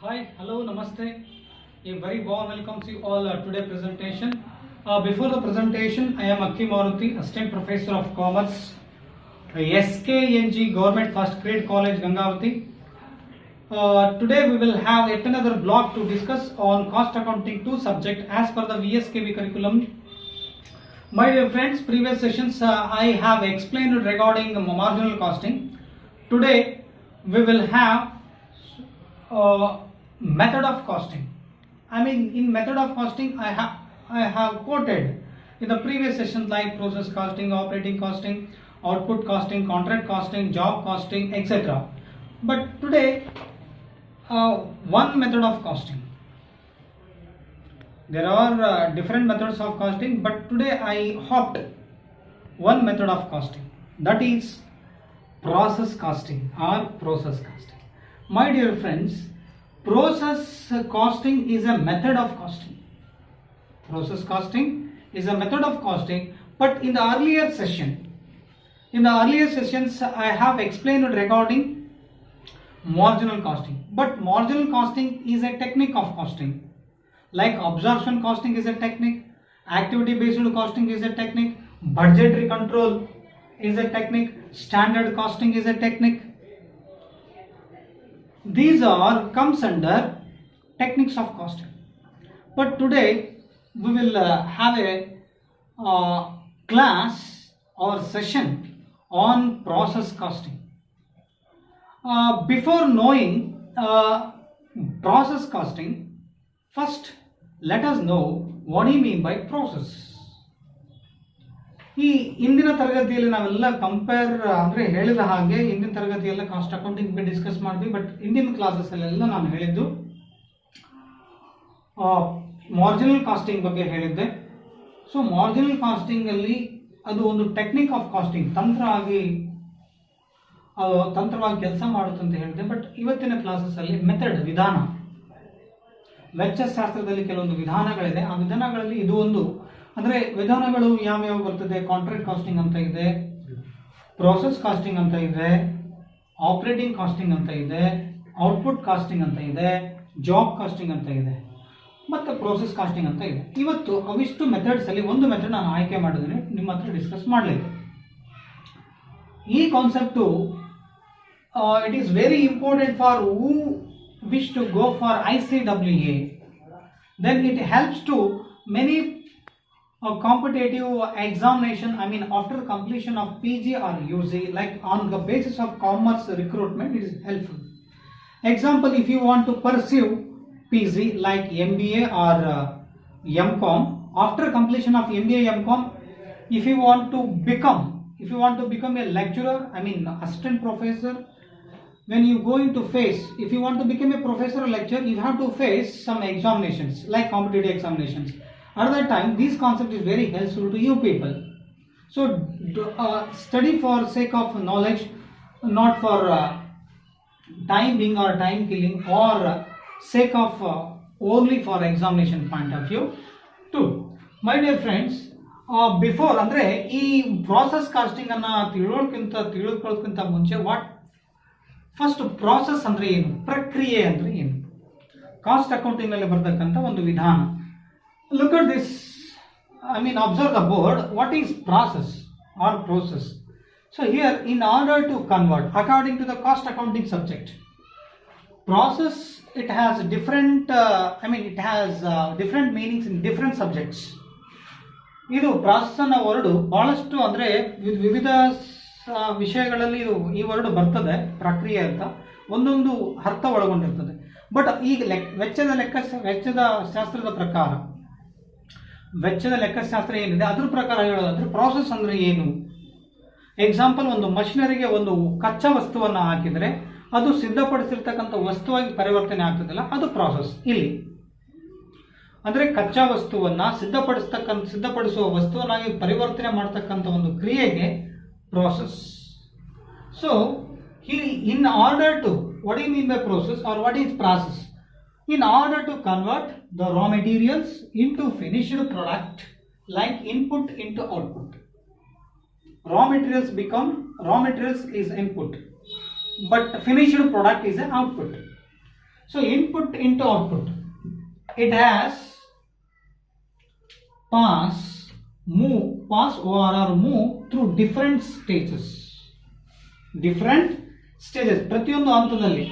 Hi, hello, namaste. A very warm welcome to you all today presentation. Before the presentation, I am Akki Maruti, Assistant Professor of Commerce, SKNG Government First Grade College, Gangavati. Today we will have yet another block to discuss on Cost Accounting 2 subject as per the VSKB curriculum. My dear friends, previous sessions I have explained regarding marginal costing. Today we will have method of costing. In method of costing I have quoted in the previous sessions like process costing, operating costing, output costing, contract costing, job costing, etc. But today one method of costing. There are different methods of costing, but today I hopped one method of costing, that is process costing or process costing. My dear friends, process costing is a method of costing. Process costing is a method of costing, but in the earlier sessions I have explained regarding marginal costing. But marginal costing is a technique of costing. Like absorption costing is a technique, activity based costing is a technique, budgetary control is a technique, standard costing is a technique. These are comes under techniques of costing. But today we will have a class or session on process costing. Before knowing process costing, first let us know what do you mean by process. ಈ ಇಂದಿನ ತರಗತಿಯಲ್ಲಿ ನಾವೆಲ್ಲ compare ಅಂದರೆ ಹೇಳಿದ ಹಾಗೆ ಇಂದಿನ ತರಗತಿಯೆಲ್ಲ cost accounting ಬಗ್ಗೆ discuss ಮಾಡಿದ್ವಿ. ಬಟ್ ಇಂದಿನ ಕ್ಲಾಸಸ್ಸಲ್ಲೆಲ್ಲ ನಾನು ಹೇಳಿದ್ದು ಮಾರ್ಜಿನಲ್ ಕಾಸ್ಟಿಂಗ್ ಬಗ್ಗೆ ಹೇಳಿದ್ದೆ. ಸೊ ಮಾರ್ಜಿನಲ್ ಕಾಸ್ಟಿಂಗಲ್ಲಿ ಅದು ಒಂದು ಟೆಕ್ನಿಕ್ ಆಫ್ ಕಾಸ್ಟಿಂಗ್, ತಂತ್ರವಾಗಿ ಕೆಲಸ ಮಾಡುತ್ತೆ ಅಂತ ಹೇಳಿದೆ. ಬಟ್ ಇವತ್ತಿನ ಕ್ಲಾಸಸ್ಸಲ್ಲಿ ಮೆಥಡ್, ವಿಧಾನ, ವೆಚ್ಚಶಾಸ್ತ್ರದಲ್ಲಿ ಕೆಲವೊಂದು ವಿಧಾನಗಳಿದೆ. ಆ ವಿಧಾನಗಳಲ್ಲಿ ಇದು ಒಂದು. ಅಂದರೆ ವಿಧಾನಗಳು ಯಾವ್ಯಾವ ಬರ್ತದೆ, ಕಾಂಟ್ರಾಕ್ಟ್ ಕಾಸ್ಟಿಂಗ್ ಅಂತ ಇದೆ, ಪ್ರೋಸೆಸ್ ಕಾಸ್ಟಿಂಗ್ ಅಂತ ಇದೆ, ಆಪರೇಟಿಂಗ್ ಕಾಸ್ಟಿಂಗ್ ಅಂತ ಇದೆ, ಔಟ್ಪುಟ್ ಕಾಸ್ಟಿಂಗ್ ಅಂತ ಇದೆ, ಜಾಬ್ ಕಾಸ್ಟಿಂಗ್ ಅಂತ ಇದೆ, ಮತ್ತು ಪ್ರೋಸೆಸ್ ಕಾಸ್ಟಿಂಗ್ ಅಂತ ಇದೆ. ಇವತ್ತು ಅವಿಷ್ಟು ಮೆಥಡ್ಸ್ ಅಲ್ಲಿ ಒಂದು ಮೆಥಡ್ ನಾನು ಆಯ್ಕೆ ಮಾಡಿದ್ದೀನಿ, ನಿಮ್ಮ ಹತ್ರ ಡಿಸ್ಕಸ್ ಮಾಡಲಿಕ್ಕೆ. ಈ concept it is very important for who wish to go for ICWA. Then it helps to many competitive examination, after completion of PG or UG, like on the basis of commerce recruitment, it is helpful. Example, if you want to pursue PG like MBA or MCom, after completion of MBA MCom, if you want to become a lecturer, assistant professor, when you going to face, if you want to become a professor or lecturer, you have to face some examinations like competitive examinations. At that time, this concept is very helpful to you people. So study for sake of knowledge, not for time being or time killing, or sake of only for examination point of view too. My dear friends, before ಅಂದ್ರೆ ಈ process costing ಅನ್ನ ತಿಳ್ಕೊಳ್ಳೋದಕ್ಕಿಂತ ಮುಂಚೆ first process ಅಂದ್ರೆ ಏನು, ಪ್ರಕ್ರಿಯೆ ಅಂದ್ರೆ ಏನು, cost accounting ನಲ್ಲಿ ಬರ್ತಕ್ಕಂಥ ಒಂದು ವಿಧಾನ. Look at this, observe the board. What is process or process? So here, in order to convert according to the cost accounting subject, process it has different meanings in different subjects. ಇದು process ಅನ್ನೋ word ಬಹಳಷ್ಟು ಅಂದ್ರೆ ವಿವಿಧ ವಿಷಯಗಳಲ್ಲಿ ಈ word ಬರ್ತದೆ, ಪ್ರಕ್ರಿಯೆ ಅಂತ ಒಂದೊಂದು ಅರ್ಥ ಒಳಗೊಂಡಿರ್ತದೆ. ಬಟ್ ಈಗ ವೆಚ್ಚದ ಲೆಕ್ಕಶಾಸ್ತ್ರ ಏನಿದೆ ಅದ್ರ ಪ್ರಕಾರ ಹೇಳೋದಾದ್ರೆ ಪ್ರಾಸೆಸ್ ಅಂದ್ರೆ ಏನು. ಎಕ್ಸಾಂಪಲ್, ಒಂದು ಮಷಿನರಿಗೆ ಒಂದು ಕಚ್ಚಾ ವಸ್ತುವನ್ನ ಹಾಕಿದ್ರೆ ಅದು ಸಿದ್ಧಪಡಿಸಿರ್ತಕ್ಕಂಥ ವಸ್ತುವಾಗಿ ಪರಿವರ್ತನೆ ಆಗ್ತದಲ್ಲ, ಅದು ಪ್ರಾಸೆಸ್. ಇಲ್ಲಿ ಅಂದ್ರೆ ಕಚ್ಚಾ ವಸ್ತುವನ್ನ ಸಿದ್ಧಪಡಿಸುವ ವಸ್ತುವನ್ನಾಗಿ ಪರಿವರ್ತನೆ ಮಾಡ್ತಕ್ಕಂಥ ಒಂದು ಕ್ರಿಯೆಗೆ process. So here, in order to, what do you mean by process or what is process? In order to convert the raw materials into finished product, like input into output. Raw materials is input, but finished product is an output. So input into output, it has pass or move through different stages. ಪ್ರತಿಯೊಂದು ಹಂತದಲ್ಲಿ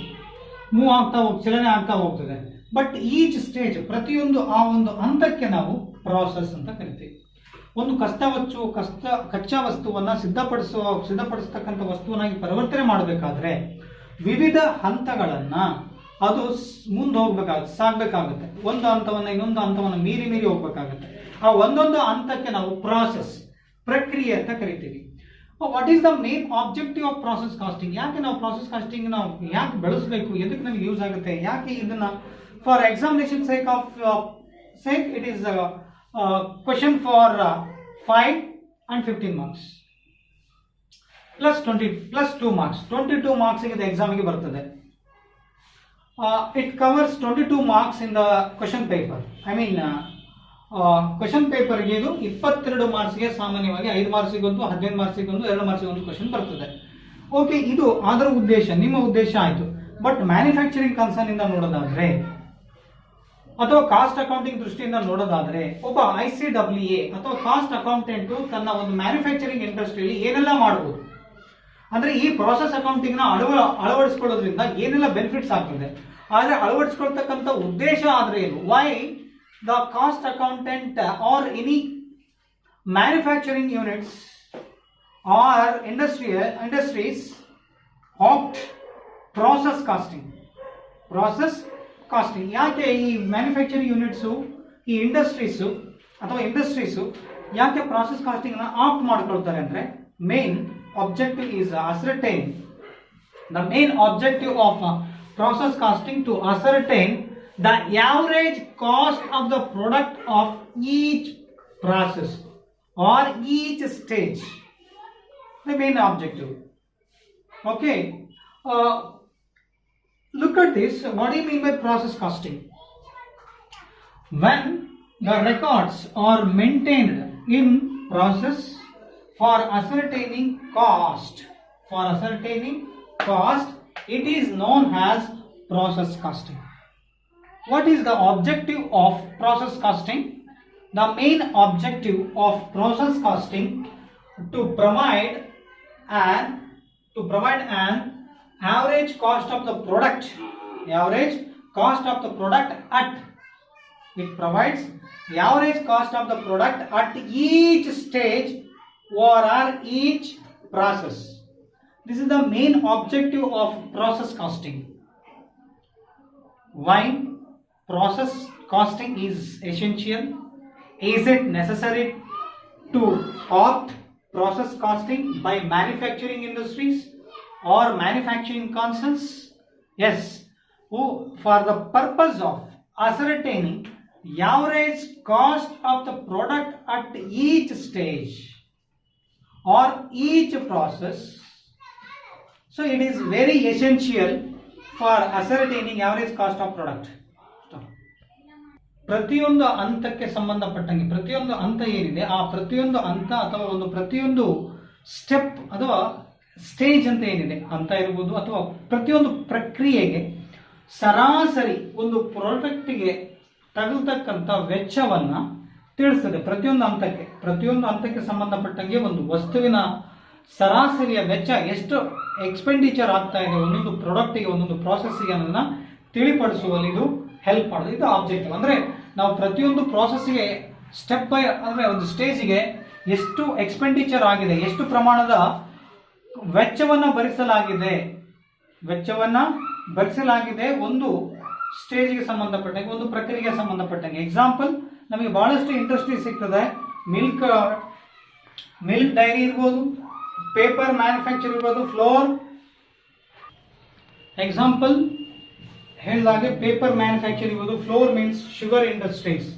move ಆಗ್ತಾ ಚಲನೆ ಆಗ್ತಾ ಹೋಗ್ತದೆ. But each stage, ಪ್ರತಿಯೊಂದು ಆ ಒಂದು ಹಂತಕ್ಕೆ ನಾವು ಪ್ರಾಸೆಸ್ ಅಂತ ಕರಿತೀವಿ. ಒಂದು ಕಚ್ಚಾ ವಸ್ತುವನ್ನ ಸಿದ್ಧಪಡಿಸತಕ್ಕಂಥ ವಸ್ತುವನ್ನಾಗಿ ಪರಿವರ್ತನೆ ಮಾಡಬೇಕಾದ್ರೆ ವಿವಿಧ ಹಂತಗಳನ್ನ ಅದು ಮುಂದೆ ಸಾಗಬೇಕಾಗುತ್ತೆ. ಒಂದು ಹಂತವನ್ನ ಇನ್ನೊಂದು ಹಂತವನ್ನು ಮೀರಿ ಹೋಗ್ಬೇಕಾಗುತ್ತೆ. ಆ ಒಂದೊಂದು ಹಂತಕ್ಕೆ ನಾವು ಪ್ರಾಸೆಸ್, ಪ್ರಕ್ರಿಯೆ ಅಂತ ಕರಿತೀವಿ. What is the main objective of process costing? ಯಾಕೆ ನಾವು ಪ್ರಾಸೆಸ್ ಕಾಸ್ಟಿಂಗ್ ನಾವು ಯಾಕೆ ಬೆಳೆಸಬೇಕು, ಎದಕ್ಕೆ ನಮಗೆ ಯೂಸ್ ಆಗುತ್ತೆ, ಯಾಕೆ ಇದನ್ನ for examination sake it is a question for 5 and 15 marks plus 2 marks. 22 marks ಗೆ ಎಕ್ಸಾಮ್ ಗೆ ಬರ್ತದೆ. It covers 22 marks in the question paper. I mean question ಪೇಪರ್ಗೆ ಇದು 22 ಮಾರ್ಕ್ಸ್ಗೆ ಸಾಮಾನ್ಯವಾಗಿ 5 ಮಾರ್ಕ್ಸಿಗೊಂದು, 15 ಮಾರ್ಕ್ಸಿಗೊಂದು, 2 ಮಾರ್ಕ್ಸಿಗೊಂದು ಕ್ವಶನ್ ಬರ್ತದೆ. ಓಕೆ, ಇದು ಅದರ ಉದ್ದೇಶ, ನಿಮ್ಮ ಉದ್ದೇಶ ಆಯಿತು. ಬಟ್ ಮ್ಯಾನುಫ್ಯಾಕ್ಚರಿಂಗ್ ಕನ್ಸರ್ನ್ ಇಂದ ನೋಡೋದಾದ್ರೆ ಅಥವಾ ಕಾಸ್ಟ್ ಅಕೌಂಟಿಂಗ್ ದೃಷ್ಟಿಯಿಂದ ನೋಡೋದಾದ್ರೆ ಒಬ್ಬ ICWA ಅಥವಾ ಕಾಸ್ಟ್ ಅಕೌಂಟೆಂಟ್ ತನ್ನ ಒಂದು ಮ್ಯಾನುಫ್ಯಾಕ್ಚರಿಂಗ್ ಇಂಡಸ್ಟ್ರಿಯಲ್ಲಿ ಏನೆಲ್ಲ ಮಾಡಬಹುದು, ಅಂದ್ರೆ ಈ ಪ್ರಾಸೆಸ್ ಅಕೌಂಟಿಂಗ್ ನ ಅಳವಡಿಸ್ಕೊಳ್ಳೋದ್ರಿಂದ ಏನೆಲ್ಲ ಬೆನಿಫಿಟ್ಸ್ ಆಗ್ತದೆ, ಆದ್ರೆ ಅಳವಡಿಸ್ಕೊಳ್ತಕ್ಕಂಥ ಉದ್ದೇಶ ಆದ್ರೆ ಏನು, Y the cost accountant or any manufacturing units or industries opt process costing. ಯಾಕೆ ಈ ಮ್ಯಾನುಫ್ಯಾಕ್ಚರಿಂಗ್ ಯೂನಿಟ್ಸ್, ಈ ಇಂಡಸ್ಟ್ರೀಸ್ ಯಾಕೆ ಪ್ರಾಸೆಸ್ ಕಾಸ್ಟಿಂಗ್ ನ ಆಪ್ಟ್ ಮಾಡ್ಕೊಳ್ತಾರೆ ಅಂದ್ರೆ main objective is ascertain. The main objective of process costing to ascertain the average cost of the product of each process or each stage. The main objective. Okay, look at this. What do you mean by process costing? When the records are maintained in process for ascertaining cost, it is known as process costing. What is the objective of process costing? The main objective of process costing to provide an average cost of the product. It provides the average cost of the product at each stage or each process. This is the main objective of process costing. Why process costing is essential? Is it necessary to opt process costing by manufacturing industries or manufacturing concerns? Yes, for the purpose of ascertaining the average cost of the product at each stage or each process. So it is very essential for ascertaining average cost of product. ಪ್ರತಿಯೊಂದು ಹಂತಕ್ಕೆ ಸಂಬಂಧಪಟ್ಟಂಗೆ ಪ್ರತಿಯೊಂದು ಹಂತ ಏನಿದೆ ಆ ಪ್ರತಿಯೊಂದು ಹಂತ ಅಥವಾ ಒಂದು ಪ್ರತಿಯೊಂದು ಸ್ಟೆಪ್ ಅಥವಾ ಸ್ಟೇಜ್ ಅಂತ ಏನಿದೆ ಹಂತ ಇರಬಹುದು ಅಥವಾ ಪ್ರತಿಯೊಂದು ಪ್ರಕ್ರಿಯೆಗೆ ಸರಾಸರಿ ಒಂದು ಪ್ರಾಡಕ್ಟ್ಗೆ ತಗಲ್ತಕ್ಕಂಥ ವೆಚ್ಚವನ್ನ ತಿಳಿಸ್ತದೆ. ಪ್ರತಿಯೊಂದು ಹಂತಕ್ಕೆ ಸಂಬಂಧಪಟ್ಟಂಗೆ ಒಂದು ವಸ್ತುವಿನ ಸರಾಸರಿಯ ವೆಚ್ಚ ಎಷ್ಟು ಎಕ್ಸ್ಪೆಂಡಿಚರ್ ಆಗ್ತಾ ಇದೆ ಒಂದೊಂದು ಪ್ರಾಡಕ್ಟ್ಗೆ ಒಂದೊಂದು ಪ್ರಾಸೆಸ್ಗೆ ಅನ್ನೋದನ್ನ ತಿಳಿಪಡಿಸುವಲ್ಲಿ ಇದು ಹೆಲ್ಪ್ ಮಾಡೋದು. ಇದು ಆಬ್ಜೆಕ್ಟಿವ್. ಅಂದ್ರೆ ನಾವು ಪ್ರತಿಯೊಂದು ಪ್ರಾಸೆಸ್ಗೆ ಸ್ಟೆಪ್ ಬೈ ಅಂದ್ರೆ ಒಂದು ಸ್ಟೇಜ್ಗೆ ಎಷ್ಟು ಎಕ್ಸ್ಪೆಂಡಿಚರ್ ಆಗಿದೆ, ಎಷ್ಟು ಪ್ರಮಾಣದ ವೆಚ್ಚವನ್ನ ಭರಿಸಲಾಗಿದೆ ಒಂದು ಸ್ಟೇಜ್ಗೆ ಸಂಬಂಧಪಟ್ಟಂಗೆ ಒಂದು ಪ್ರಕ್ರಿಯೆಗೆ ಸಂಬಂಧಪಟ್ಟಂಗೆ. ಎಕ್ಸಾಂಪಲ್ ನಮಗೆ ಬಹಳಷ್ಟು ಇಂಡಸ್ಟ್ರಿ ಸಿಗ್ತದೆ. ಮಿಲ್ಕ್ ಡೈರಿ ಇರ್ಬೋದು, ಪೇಪರ್ ಮ್ಯಾನುಫ್ಯಾಕ್ಚರ್ ಇರ್ಬೋದು, ಫ್ಲೋರ್. ಎಕ್ಸಾಂಪಲ್ ಹೇಳಿದಾಗೆ ಪೇಪರ್ ಮ್ಯಾನುಫ್ಯಾಕ್ಚರ್ ಇರ್ಬೋದು, flour means sugar industries.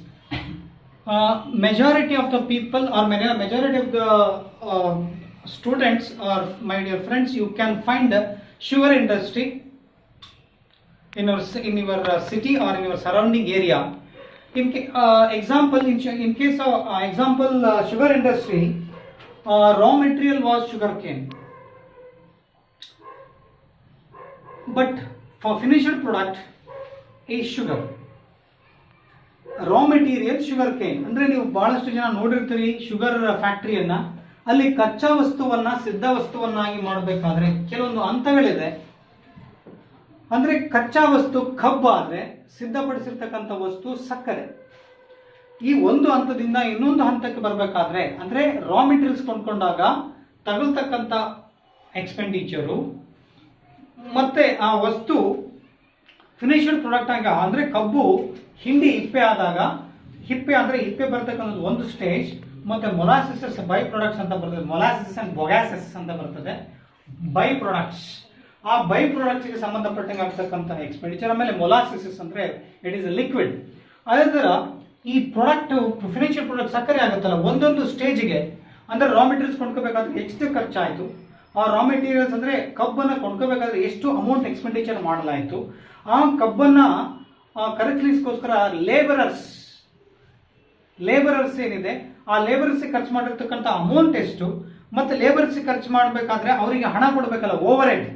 Majority of the people or majority of the students or my dear friends, you can find the sugar industry in your city or in your surrounding area. In case of sugar industry, raw material was sugarcane, but for finished product ಈ sugar, raw material sugar cane. ಅಂದ್ರೆ ನೀವು ಬಹಳಷ್ಟು ಜನ ನೋಡಿರ್ತೀರಿ sugar ಫ್ಯಾಕ್ಟರಿಯನ್ನ, ಅಲ್ಲಿ ಕಚ್ಚಾ ವಸ್ತುವನ್ನ ಸಿದ್ಧ ವಸ್ತುವನ್ನಾಗಿ ಮಾಡಬೇಕಾದ್ರೆ ಕೆಲವೊಂದು ಹಂತಗಳಿದೆ. ಅಂದ್ರೆ ಕಚ್ಚಾ ವಸ್ತು ಕಬ್ಬು ಆದ್ರೆ ಸಿದ್ಧಪಡಿಸಿರ್ತಕ್ಕಂಥ ವಸ್ತು ಸಕ್ಕರೆ. ಈ ಒಂದು ಹಂತದಿಂದ ಇನ್ನೊಂದು ಹಂತಕ್ಕೆ ಬರಬೇಕಾದ್ರೆ ಅಂದ್ರೆ ರಾ ಮೆಟೀರಿಯಲ್ಸ್ ಕೊಂಡ್ಕೊಂಡಾಗ ತಗಲ್ತಕ್ಕಂಥ ಎಕ್ಸ್ಪೆಂಡಿಚರು ಮತ್ತೆ ಆ ವಸ್ತು ಫಿನಿಶ್ಡ್ ಪ್ರಾಡಕ್ಟ್ ಆಗ ಅಂದ್ರೆ ಕಬ್ಬು ಹಿಂಡಿ ಹಿಪ್ಪೆ ಆದಾಗ, ಹಿಪ್ಪೆ ಬರ್ತಕ್ಕಂಥದ್ದು ಒಂದು ಸ್ಟೇಜ್, ಮತ್ತೆ ಮೊಲಾಸಿಸಸ್ ಬೈ ಪ್ರಾಡಕ್ಟ್ಸ್ ಅಂತ ಬರ್ತದೆ, ಮೊಲಾಸಿಸ್ ಅಂಡ್ ಬೊಗ್ಯಾಸಸ್ ಅಂತ ಬರ್ತದೆ ಬೈ ಪ್ರಾಡಕ್ಟ್ಸ್. ಆ ಬೈ ಪ್ರಾಡಕ್ಟ್ಸ್ ಗೆ ಸಂಬಂಧಪಟ್ಟಂಗೆ ಆಗ್ತಕ್ಕಂಥ ಎಕ್ಸ್ಪೆಂಡಿಚರ್. ಆಮೇಲೆ ಮೊಲಾಸಿಸ್ ಅಂದ್ರೆ ಇಟ್ ಈಸ್ ಲಿಕ್ವಿಡ್. ಅದೇ ತರ ಈ ಪ್ರಾಡಕ್ಟ್ ಫಿನಿಶ್ಡ್ ಪ್ರಾಡಕ್ಟ್ ಸಕ್ಕರೆ ಆಗುತ್ತಲ್ಲ, ಒಂದೊಂದು ಸ್ಟೇಜ್ಗೆ ಅಂದ್ರೆ ರಾ ಮೆಟೀರಿಯಲ್ಸ್ ಕೊಂಡ್ಕೋಬೇಕಾದ್ರೆ ಎಷ್ಟು ಖರ್ಚಾಯಿತು, ಆ ರಾ ಮೆಟೀರಿಯಲ್ಸ್ ಅಂದ್ರೆ ಕಬ್ಬನ್ನ ಕೊಂಡ್ಕೋಬೇಕಾದ್ರೆ ಎಷ್ಟು ಅಮೌಂಟ್ ಎಕ್ಸ್ಪೆಂಡಿಚರ್ ಮಾಡಲಾಯಿತು, ಆ ಕಬ್ಬನ್ನ ಕರೆಕ್ಟ್ಲಿಸ್ಗೋಸ್ಕರ ಲೇಬರರ್ಸ್ ಏನಿದೆ ಆ ಲೇಬರ್ಸ್ ಖರ್ಚು ಮಾಡಿರ್ತಕ್ಕಂಥ ಅಮೌಂಟ್ ಎಷ್ಟು, ಮತ್ತೆ ಲೇಬರ್ಸ್ ಖರ್ಚು ಮಾಡಬೇಕಾದ್ರೆ ಅವರಿಗೆ ಹಣ ಕೊಡಬೇಕಲ್ಲ, ಓವರ್ ಹೆಡ್.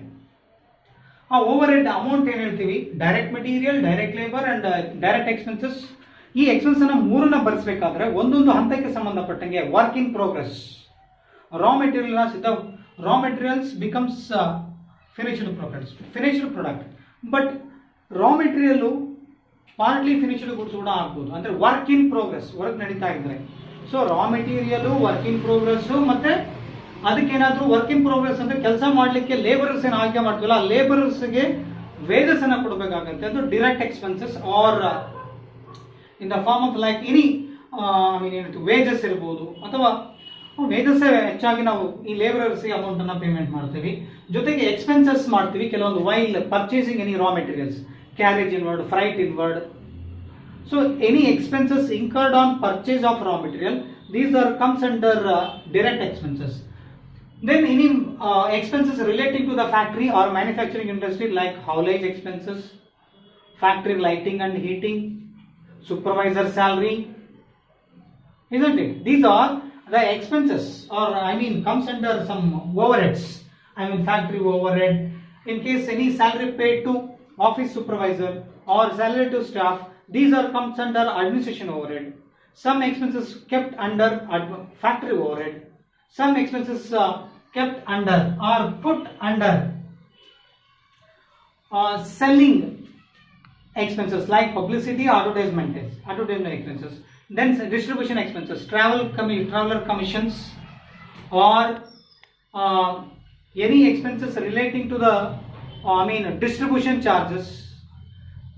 ಆ ಓವರ್ ಹೆಡ್ ಅಮೌಂಟ್ ಏನ್ ಹೇಳ್ತೀವಿ, direct material, direct labour and direct expenses. ಈ ಎಕ್ಸ್ಪೆನ್ಸ್ ಅನ್ನ ಮೂರನ್ನ ಬರೆಸಬೇಕಾದ್ರೆ ಒಂದೊಂದು ಹಂತಕ್ಕೆ ಸಂಬಂಧಪಟ್ಟಂಗೆ work in progress. Raw materials becomes finished product. But raw material partly finished goods ಕೂಡ ಆಗ್ಬೋದು, ಅಂದ್ರೆ ವರ್ಕ್ ಇನ್ ಪ್ರೋಗ್ರೆಸ್, ವರ್ಕ್ ನಡೀತಾ ಇದ್ರೆ. So raw material work in progress, ಮತ್ತೆ ಅದಕ್ಕೇನಾದ್ರೂ ವರ್ಕ್ ಇನ್ ಪ್ರೋಗ್ರೆಸ್ ಅಂದ್ರೆ ಕೆಲಸ ಮಾಡ್ಲಿಕ್ಕೆ ಲೇಬರ್ಸ್ ಏನು ಆಯ್ಕೆ ಮಾಡ್ತೀವಲ್ಲ, ಆ ಲೇಬರ್ಸ್ಗೆ ವೇಜಸ್ ಅನ್ನ ಕೊಡಬೇಕಾಗತ್ತೆ. ಅದು direct expenses or in the form of like any wages ಇರ್ಬೋದು, ಅಥವಾ ವೇಜಸ್ ಹೆಚ್ಚಾಗಿ ನಾವು ಈ ಲೇಬರರ್ಸ್ ಅಮೌಂಟ್ ಅನ್ನ ಪೇಮೆಂಟ್ ಮಾಡ್ತೀವಿ. ಜೊತೆಗೆ ಎಕ್ಸ್ಪೆನ್ಸಸ್ ಮಾಡ್ತೀವಿ ಕೆಲವೊಂದು while purchasing any raw materials, carriage inward, freight inward. So any expenses incurred on purchase of raw material, these comes under direct expenses. Then any expenses relating to the factory or manufacturing industry like haulage expenses, factory lighting and heating, supervisor salary, isn't it? These are the expenses, or comes under some overheads. Factory overhead. In case any salary paid to office supervisor or salary to staff, these comes under administration overhead. Some expenses kept under factory overhead. Some expenses kept under or put under selling expenses like publicity, advertisement expenses. Then distribution expenses, traveler commissions, or any expenses relating to the distribution charges.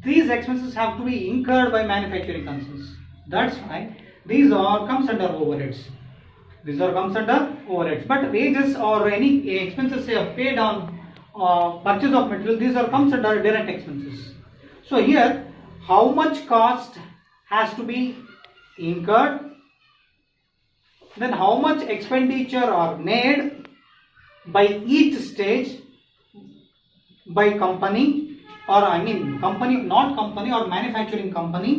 These expenses have to be incurred by manufacturing concerns. That's why these comes under overheads. But wages or any expenses paid on purchase of material, these comes under direct expenses. So here, how much cost has to be incurred, then how much expenditure are made by each stage by company, or or manufacturing company.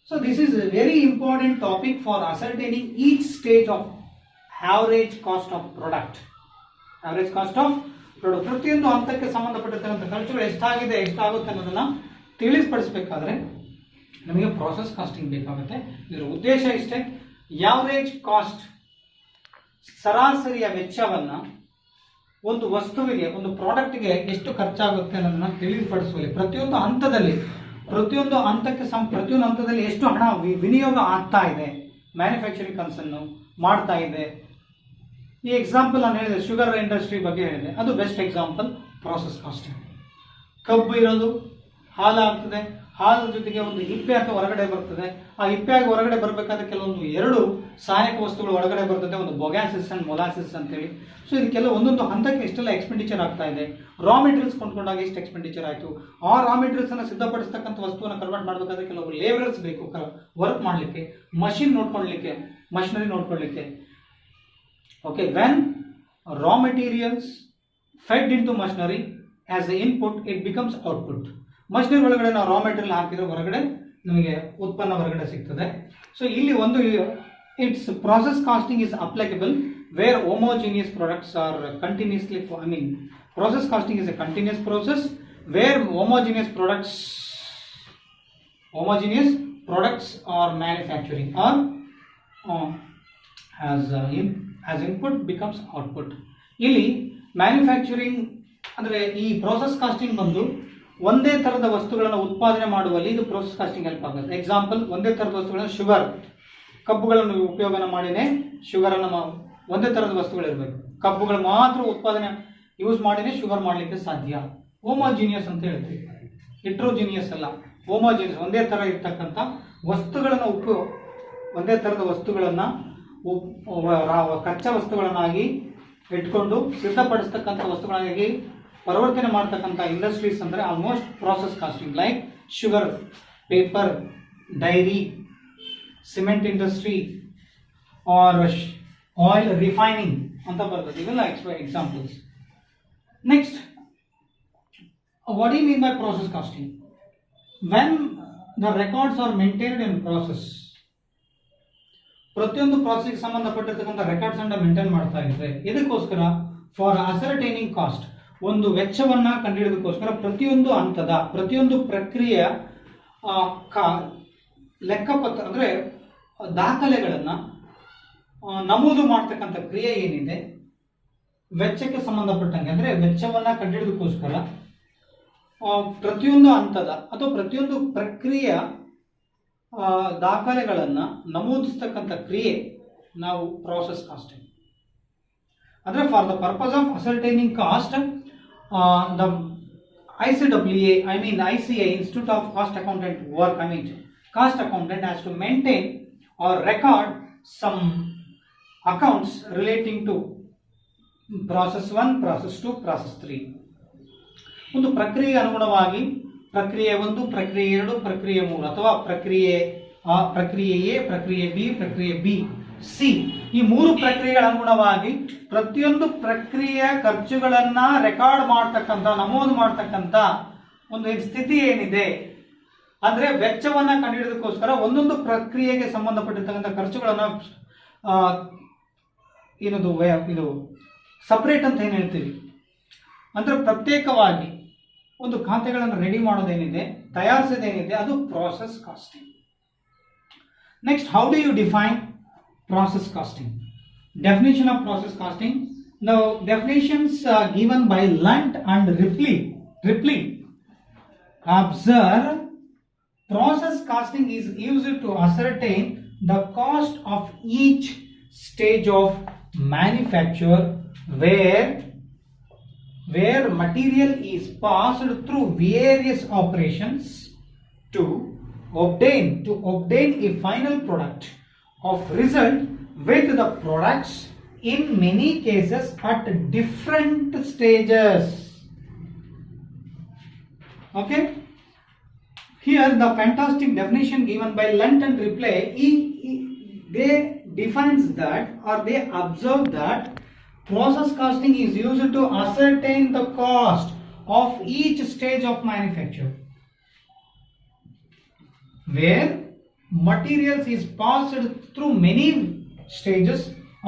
So this is a very important topic for ascertaining each stage of average cost of product. ಪ್ರತಿಯೊಂದು ಹಂತಕ್ಕೆ ಸಂಬಂಧಪಟ್ಟಿರ್ತಕ್ಕಂಥ ಖರ್ಚುಗಳು ಎಷ್ಟಾಗುತ್ತೆ ಅನ್ನೋದನ್ನ ತಿಳಿಸ್ಪಡಿಸಬೇಕಾದ್ರೆ ನಮಗೆ process casting ಬೇಕಾಗುತ್ತೆ. ಇದರ ಉದ್ದೇಶ ಇಷ್ಟೇ, average cost, ಸರಾಸರಿಯ ವೆಚ್ಚವನ್ನ ಒಂದು ವಸ್ತುವಿಗೆ, ಒಂದು ಪ್ರಾಡಕ್ಟ್ಗೆ ಎಷ್ಟು ಖರ್ಚಾಗುತ್ತೆ ಅನ್ನೋದನ್ನ ತಿಳಿಪಡಿಸುವಲ್ಲಿ ಪ್ರತಿಯೊಂದು ಹಂತದಲ್ಲಿ ಎಷ್ಟು ಹಣ ವಿನಿಯೋಗ ಆಗ್ತಾ ಇದೆ, ಮ್ಯಾನುಫ್ಯಾಕ್ಚರಿಂಗ್ ಕನ್ಸರ್ನ್ ಮಾಡ್ತಾ ಇದೆ. ಈ ಎಕ್ಸಾಂಪಲ್ ನಾನು ಹೇಳಿದೆ, ಶುಗರ್ ಇಂಡಸ್ಟ್ರಿ ಬಗ್ಗೆ ಹೇಳಿದೆ, ಅದು ಬೆಸ್ಟ್ ಎಕ್ಸಾಂಪಲ್ ಪ್ರಾಸೆಸ್ ಕಾಸ್ಟಿಂಗ್. ಕಬ್ಬು ಇರೋದು ಹಾಲಾಗ್ತದೆ, ಹಾಲು ಜೊತೆಗೆ ಒಂದು ಹಿಪ್ಪೆ ಅಂತ ಹೊರಗಡೆ ಬರ್ತದೆ. ಆ ಹಿಪ್ಪೆಯಾಗಿ ಹೊರಗಡೆ ಬರಬೇಕಾದ್ರೆ ಕೆಲವೊಂದು ಎರಡು ಸಹಾಯಕ ವಸ್ತುಗಳು ಒಳಗಡೆ ಬರ್ತದೆ, ಒಂದು ಬೊಗ್ಯಾಸಿಸ್ ಅಂಡ್ ಮೊಲಾಸಿಸ್ ಅಂತೇಳಿ. ಸೊ ಇದಕ್ಕೆಲ್ಲ ಒಂದೊಂದು ಹಂತಕ್ಕೆ ಎಷ್ಟೆಲ್ಲ ಎಕ್ಸ್ಪೆಂಡಿಚರ್ ಆಗ್ತಾ ಇದೆ, ರಾ ಮೆಟೀರಿಯಲ್ಸ್ ಕೊಂಡ್ಕೊಂಡಾಗ ಎಷ್ಟು ಎಕ್ಸ್ಪೆಂಡಿಚರ್ ಆಯಿತು, ಆ ರಾ ಮೆಟೀರಿಯಲ್ಸ್ ಅನ್ನು ಸಿದ್ಧಪಡಿಸ್ತಕ್ಕಂಥ ವಸ್ತುವನ್ನು ಕನ್ವರ್ಟ್ ಮಾಡಬೇಕಾದ್ರೆ ಕೆಲವು ಲೇಬರ್ಸ್ ಬೇಕು ವರ್ಕ್ ಮಾಡಲಿಕ್ಕೆ, ಮಷಿನರಿ ನೋಡ್ಕೊಳ್ಳಿಕ್ಕೆ. Okay, when raw materials fed into machinery as a input, it becomes output. Machinery ಒಳಗಡೆ ನಾವು ರಾ ಮೆಟೀರಿಯಲ್ ಹಾಕಿದ್ರೆ ಹೊರಗಡೆ ನಮಗೆ ಉತ್ಪನ್ನ ಹೊರಗಡೆ ಸಿಗ್ತದೆ. ಸೊ ಇಲ್ಲಿ ಒಂದು it's process costing is applicable where homogeneous products are continuously process costing is a continuous process where homogeneous products homogeneous products or manufacturing or as input becomes output. ಇಲ್ಲಿ manufacturing ಅಂದರೆ ಈ ಪ್ರೋಸೆಸ್ ಕಾಸ್ಟಿಂಗ್ ಬಂದು ಒಂದೇ ಥರದ ವಸ್ತುಗಳನ್ನು ಉತ್ಪಾದನೆ ಮಾಡುವಲ್ಲಿ ಇದು ಪ್ರೋಸೆಸ್ ಕಾಸ್ಟಿಂಗ್ ಹೆಲ್ಪ್ ಆಗುತ್ತೆ. ಎಕ್ಸಾಂಪಲ್, ಒಂದೇ ಥರದ ವಸ್ತುಗಳನ್ನು ಶುಗರ್, ಕಬ್ಬುಗಳನ್ನು ಉಪಯೋಗನ ಮಾಡಿನೇ ಶುಗರನ್ನು ಒಂದೇ ಥರದ ವಸ್ತುಗಳಿರಬೇಕು. ಕಬ್ಬುಗಳು ಮಾತ್ರ ಉತ್ಪಾದನೆ ಯೂಸ್ ಮಾಡಿನೇ ಶುಗರ್ ಮಾಡಲಿಕ್ಕೆ ಸಾಧ್ಯ. ಹೋಮೋಜಿನಿಯಸ್ ಅಂತ ಹೇಳ್ತೀವಿ, ಹೆಟ್ರೋಜಿನಿಯಸ್ ಅಲ್ಲ, ಹೋಮೋಜಿನಿಯಸ್. ಒಂದೇ ಥರ ಇರ್ತಕ್ಕಂಥ ವಸ್ತುಗಳನ್ನು ಒಂದೇ ಥರದ ವಸ್ತುಗಳನ್ನು ಕಚ್ಚಾ ವಸ್ತುಗಳನ್ನಾಗಿ ಇಟ್ಕೊಂಡು ಸಿದ್ಧಪಡಿಸ್ತಕ್ಕಂಥ ವಸ್ತುಗಳಾಗಿ ಪರಿವರ್ತನೆ ಮಾಡ್ತಕ್ಕಂಥ ಇಂಡಸ್ಟ್ರೀಸ್ ಅಂದರೆ almost process costing. Like sugar, paper, dairy, cement industry or oil refining ಅಂತ ಬರ್ತದೆ. ಇವೆಲ್ಲ examples. Next, what do you mean by process costing? When the records are maintained in process, ಪ್ರತಿಯೊಂದು ಪ್ರಾಸೆಸ್ಗೆ ಸಂಬಂಧಪಟ್ಟಿರ್ತಕ್ಕಂಥ ರೆಕಾರ್ಡ್ಸ್ ಅನ್ನು ಮೇಂಟೈನ್ ಮಾಡ್ತಾ ಇದ್ರೆ ಇದಕ್ಕೋಸ್ಕರ for ascertaining cost, ಒಂದು ವೆಚ್ಚವನ್ನು ಕಂಡುಹಿಡಿಯೋದಕ್ಕೋಸ್ಕರ ಪ್ರತಿಯೊಂದು ಹಂತದ ಪ್ರತಿಯೊಂದು ಪ್ರಕ್ರಿಯೆಯ ಲೆಕ್ಕಪತ್ರ ಅಂದರೆ ದಾಖಲೆಗಳನ್ನು ನಮೂದು ಮಾಡ್ತಕ್ಕಂಥ ಕ್ರಿಯೆ ಏನಿದೆ ವೆಚ್ಚಕ್ಕೆ ಸಂಬಂಧಪಟ್ಟಂಗೆ, ಅಂದರೆ ವೆಚ್ಚವನ್ನು ಕಂಡುಹಿಡಿಯೋದಕ್ಕೋಸ್ಕರ ಪ್ರತಿಯೊಂದು ಹಂತದ ಅಥವಾ ಪ್ರತಿಯೊಂದು ಪ್ರಕ್ರಿಯೆಯ ದಾಖಲೆಗಳನ್ನು ನಮೂದಿಸ್ತಕ್ಕಂಥ ಕ್ರಿಯೆ ನಾವು ಪ್ರಾಸೆಸ್ ಕಾಸ್ಟಿಂಗ್. ಅಂದರೆ for the purpose of ascertaining cost, the ICWA, ICA, Institute of Cost Accountant work, cost accountant has to maintain or record some accounts relating to process 1, process 2, process 3. ಒಂದು ಪ್ರಕ್ರಿಯೆಗೆ ಅನುಗುಣವಾಗಿ ಪ್ರಕ್ರಿಯೆ 1, ಪ್ರಕ್ರಿಯೆ 2, ಪ್ರಕ್ರಿಯೆ 3 ಅಥವಾ ಪ್ರಕ್ರಿಯೆ A, ಪ್ರಕ್ರಿಯೆ B, ಪ್ರಕ್ರಿಯೆ B, C, ಈ 3 ಪ್ರಕ್ರಿಯೆಗಳ ಅನುಗುಣವಾಗಿ ಪ್ರತಿಯೊಂದು ಪ್ರಕ್ರಿಯೆಯ ಖರ್ಚುಗಳನ್ನು ರೆಕಾರ್ಡ್ ಮಾಡ್ತಕ್ಕಂಥ, ನಮೂದು ಮಾಡ್ತಕ್ಕಂಥ ಒಂದು ಸ್ಥಿತಿ ಏನಿದೆ ಅಂದರೆ ವೆಚ್ಚವನ್ನು ಕಂಡುಹಿಡಿಯೋದಕ್ಕೋಸ್ಕರ ಒಂದೊಂದು ಪ್ರಕ್ರಿಯೆಗೆ ಸಂಬಂಧಪಟ್ಟಿರ್ತಕ್ಕಂಥ ಖರ್ಚುಗಳನ್ನು ಇದು ಸಪ್ರೇಟ್ ಅಂತ ಏನು ಹೇಳ್ತೀವಿ, ಅಂದರೆ ಪ್ರತ್ಯೇಕವಾಗಿ ಒಂದು ಖಾತೆಗಳನ್ನು ರೆಡಿ ಮಾಡೋದೇನಿದೆ, ತಯಾರಿಸೋದೇನಿದೆ, ಅದು process costing. Next, how do you define process costing? Definition of process costing. Now, definitions given by Lunt and Ripley. Observe, process costing is used to ascertain the cost of each stage of manufacture where material is passed through various operations to obtain a final product of result with the products in many cases at different stages. Okay, here the fantastic definition given by Lunt and Ripley, they defines that, or they observe that process costing is used to ascertain the cost of each stage of manufacture where materials is passed through many stages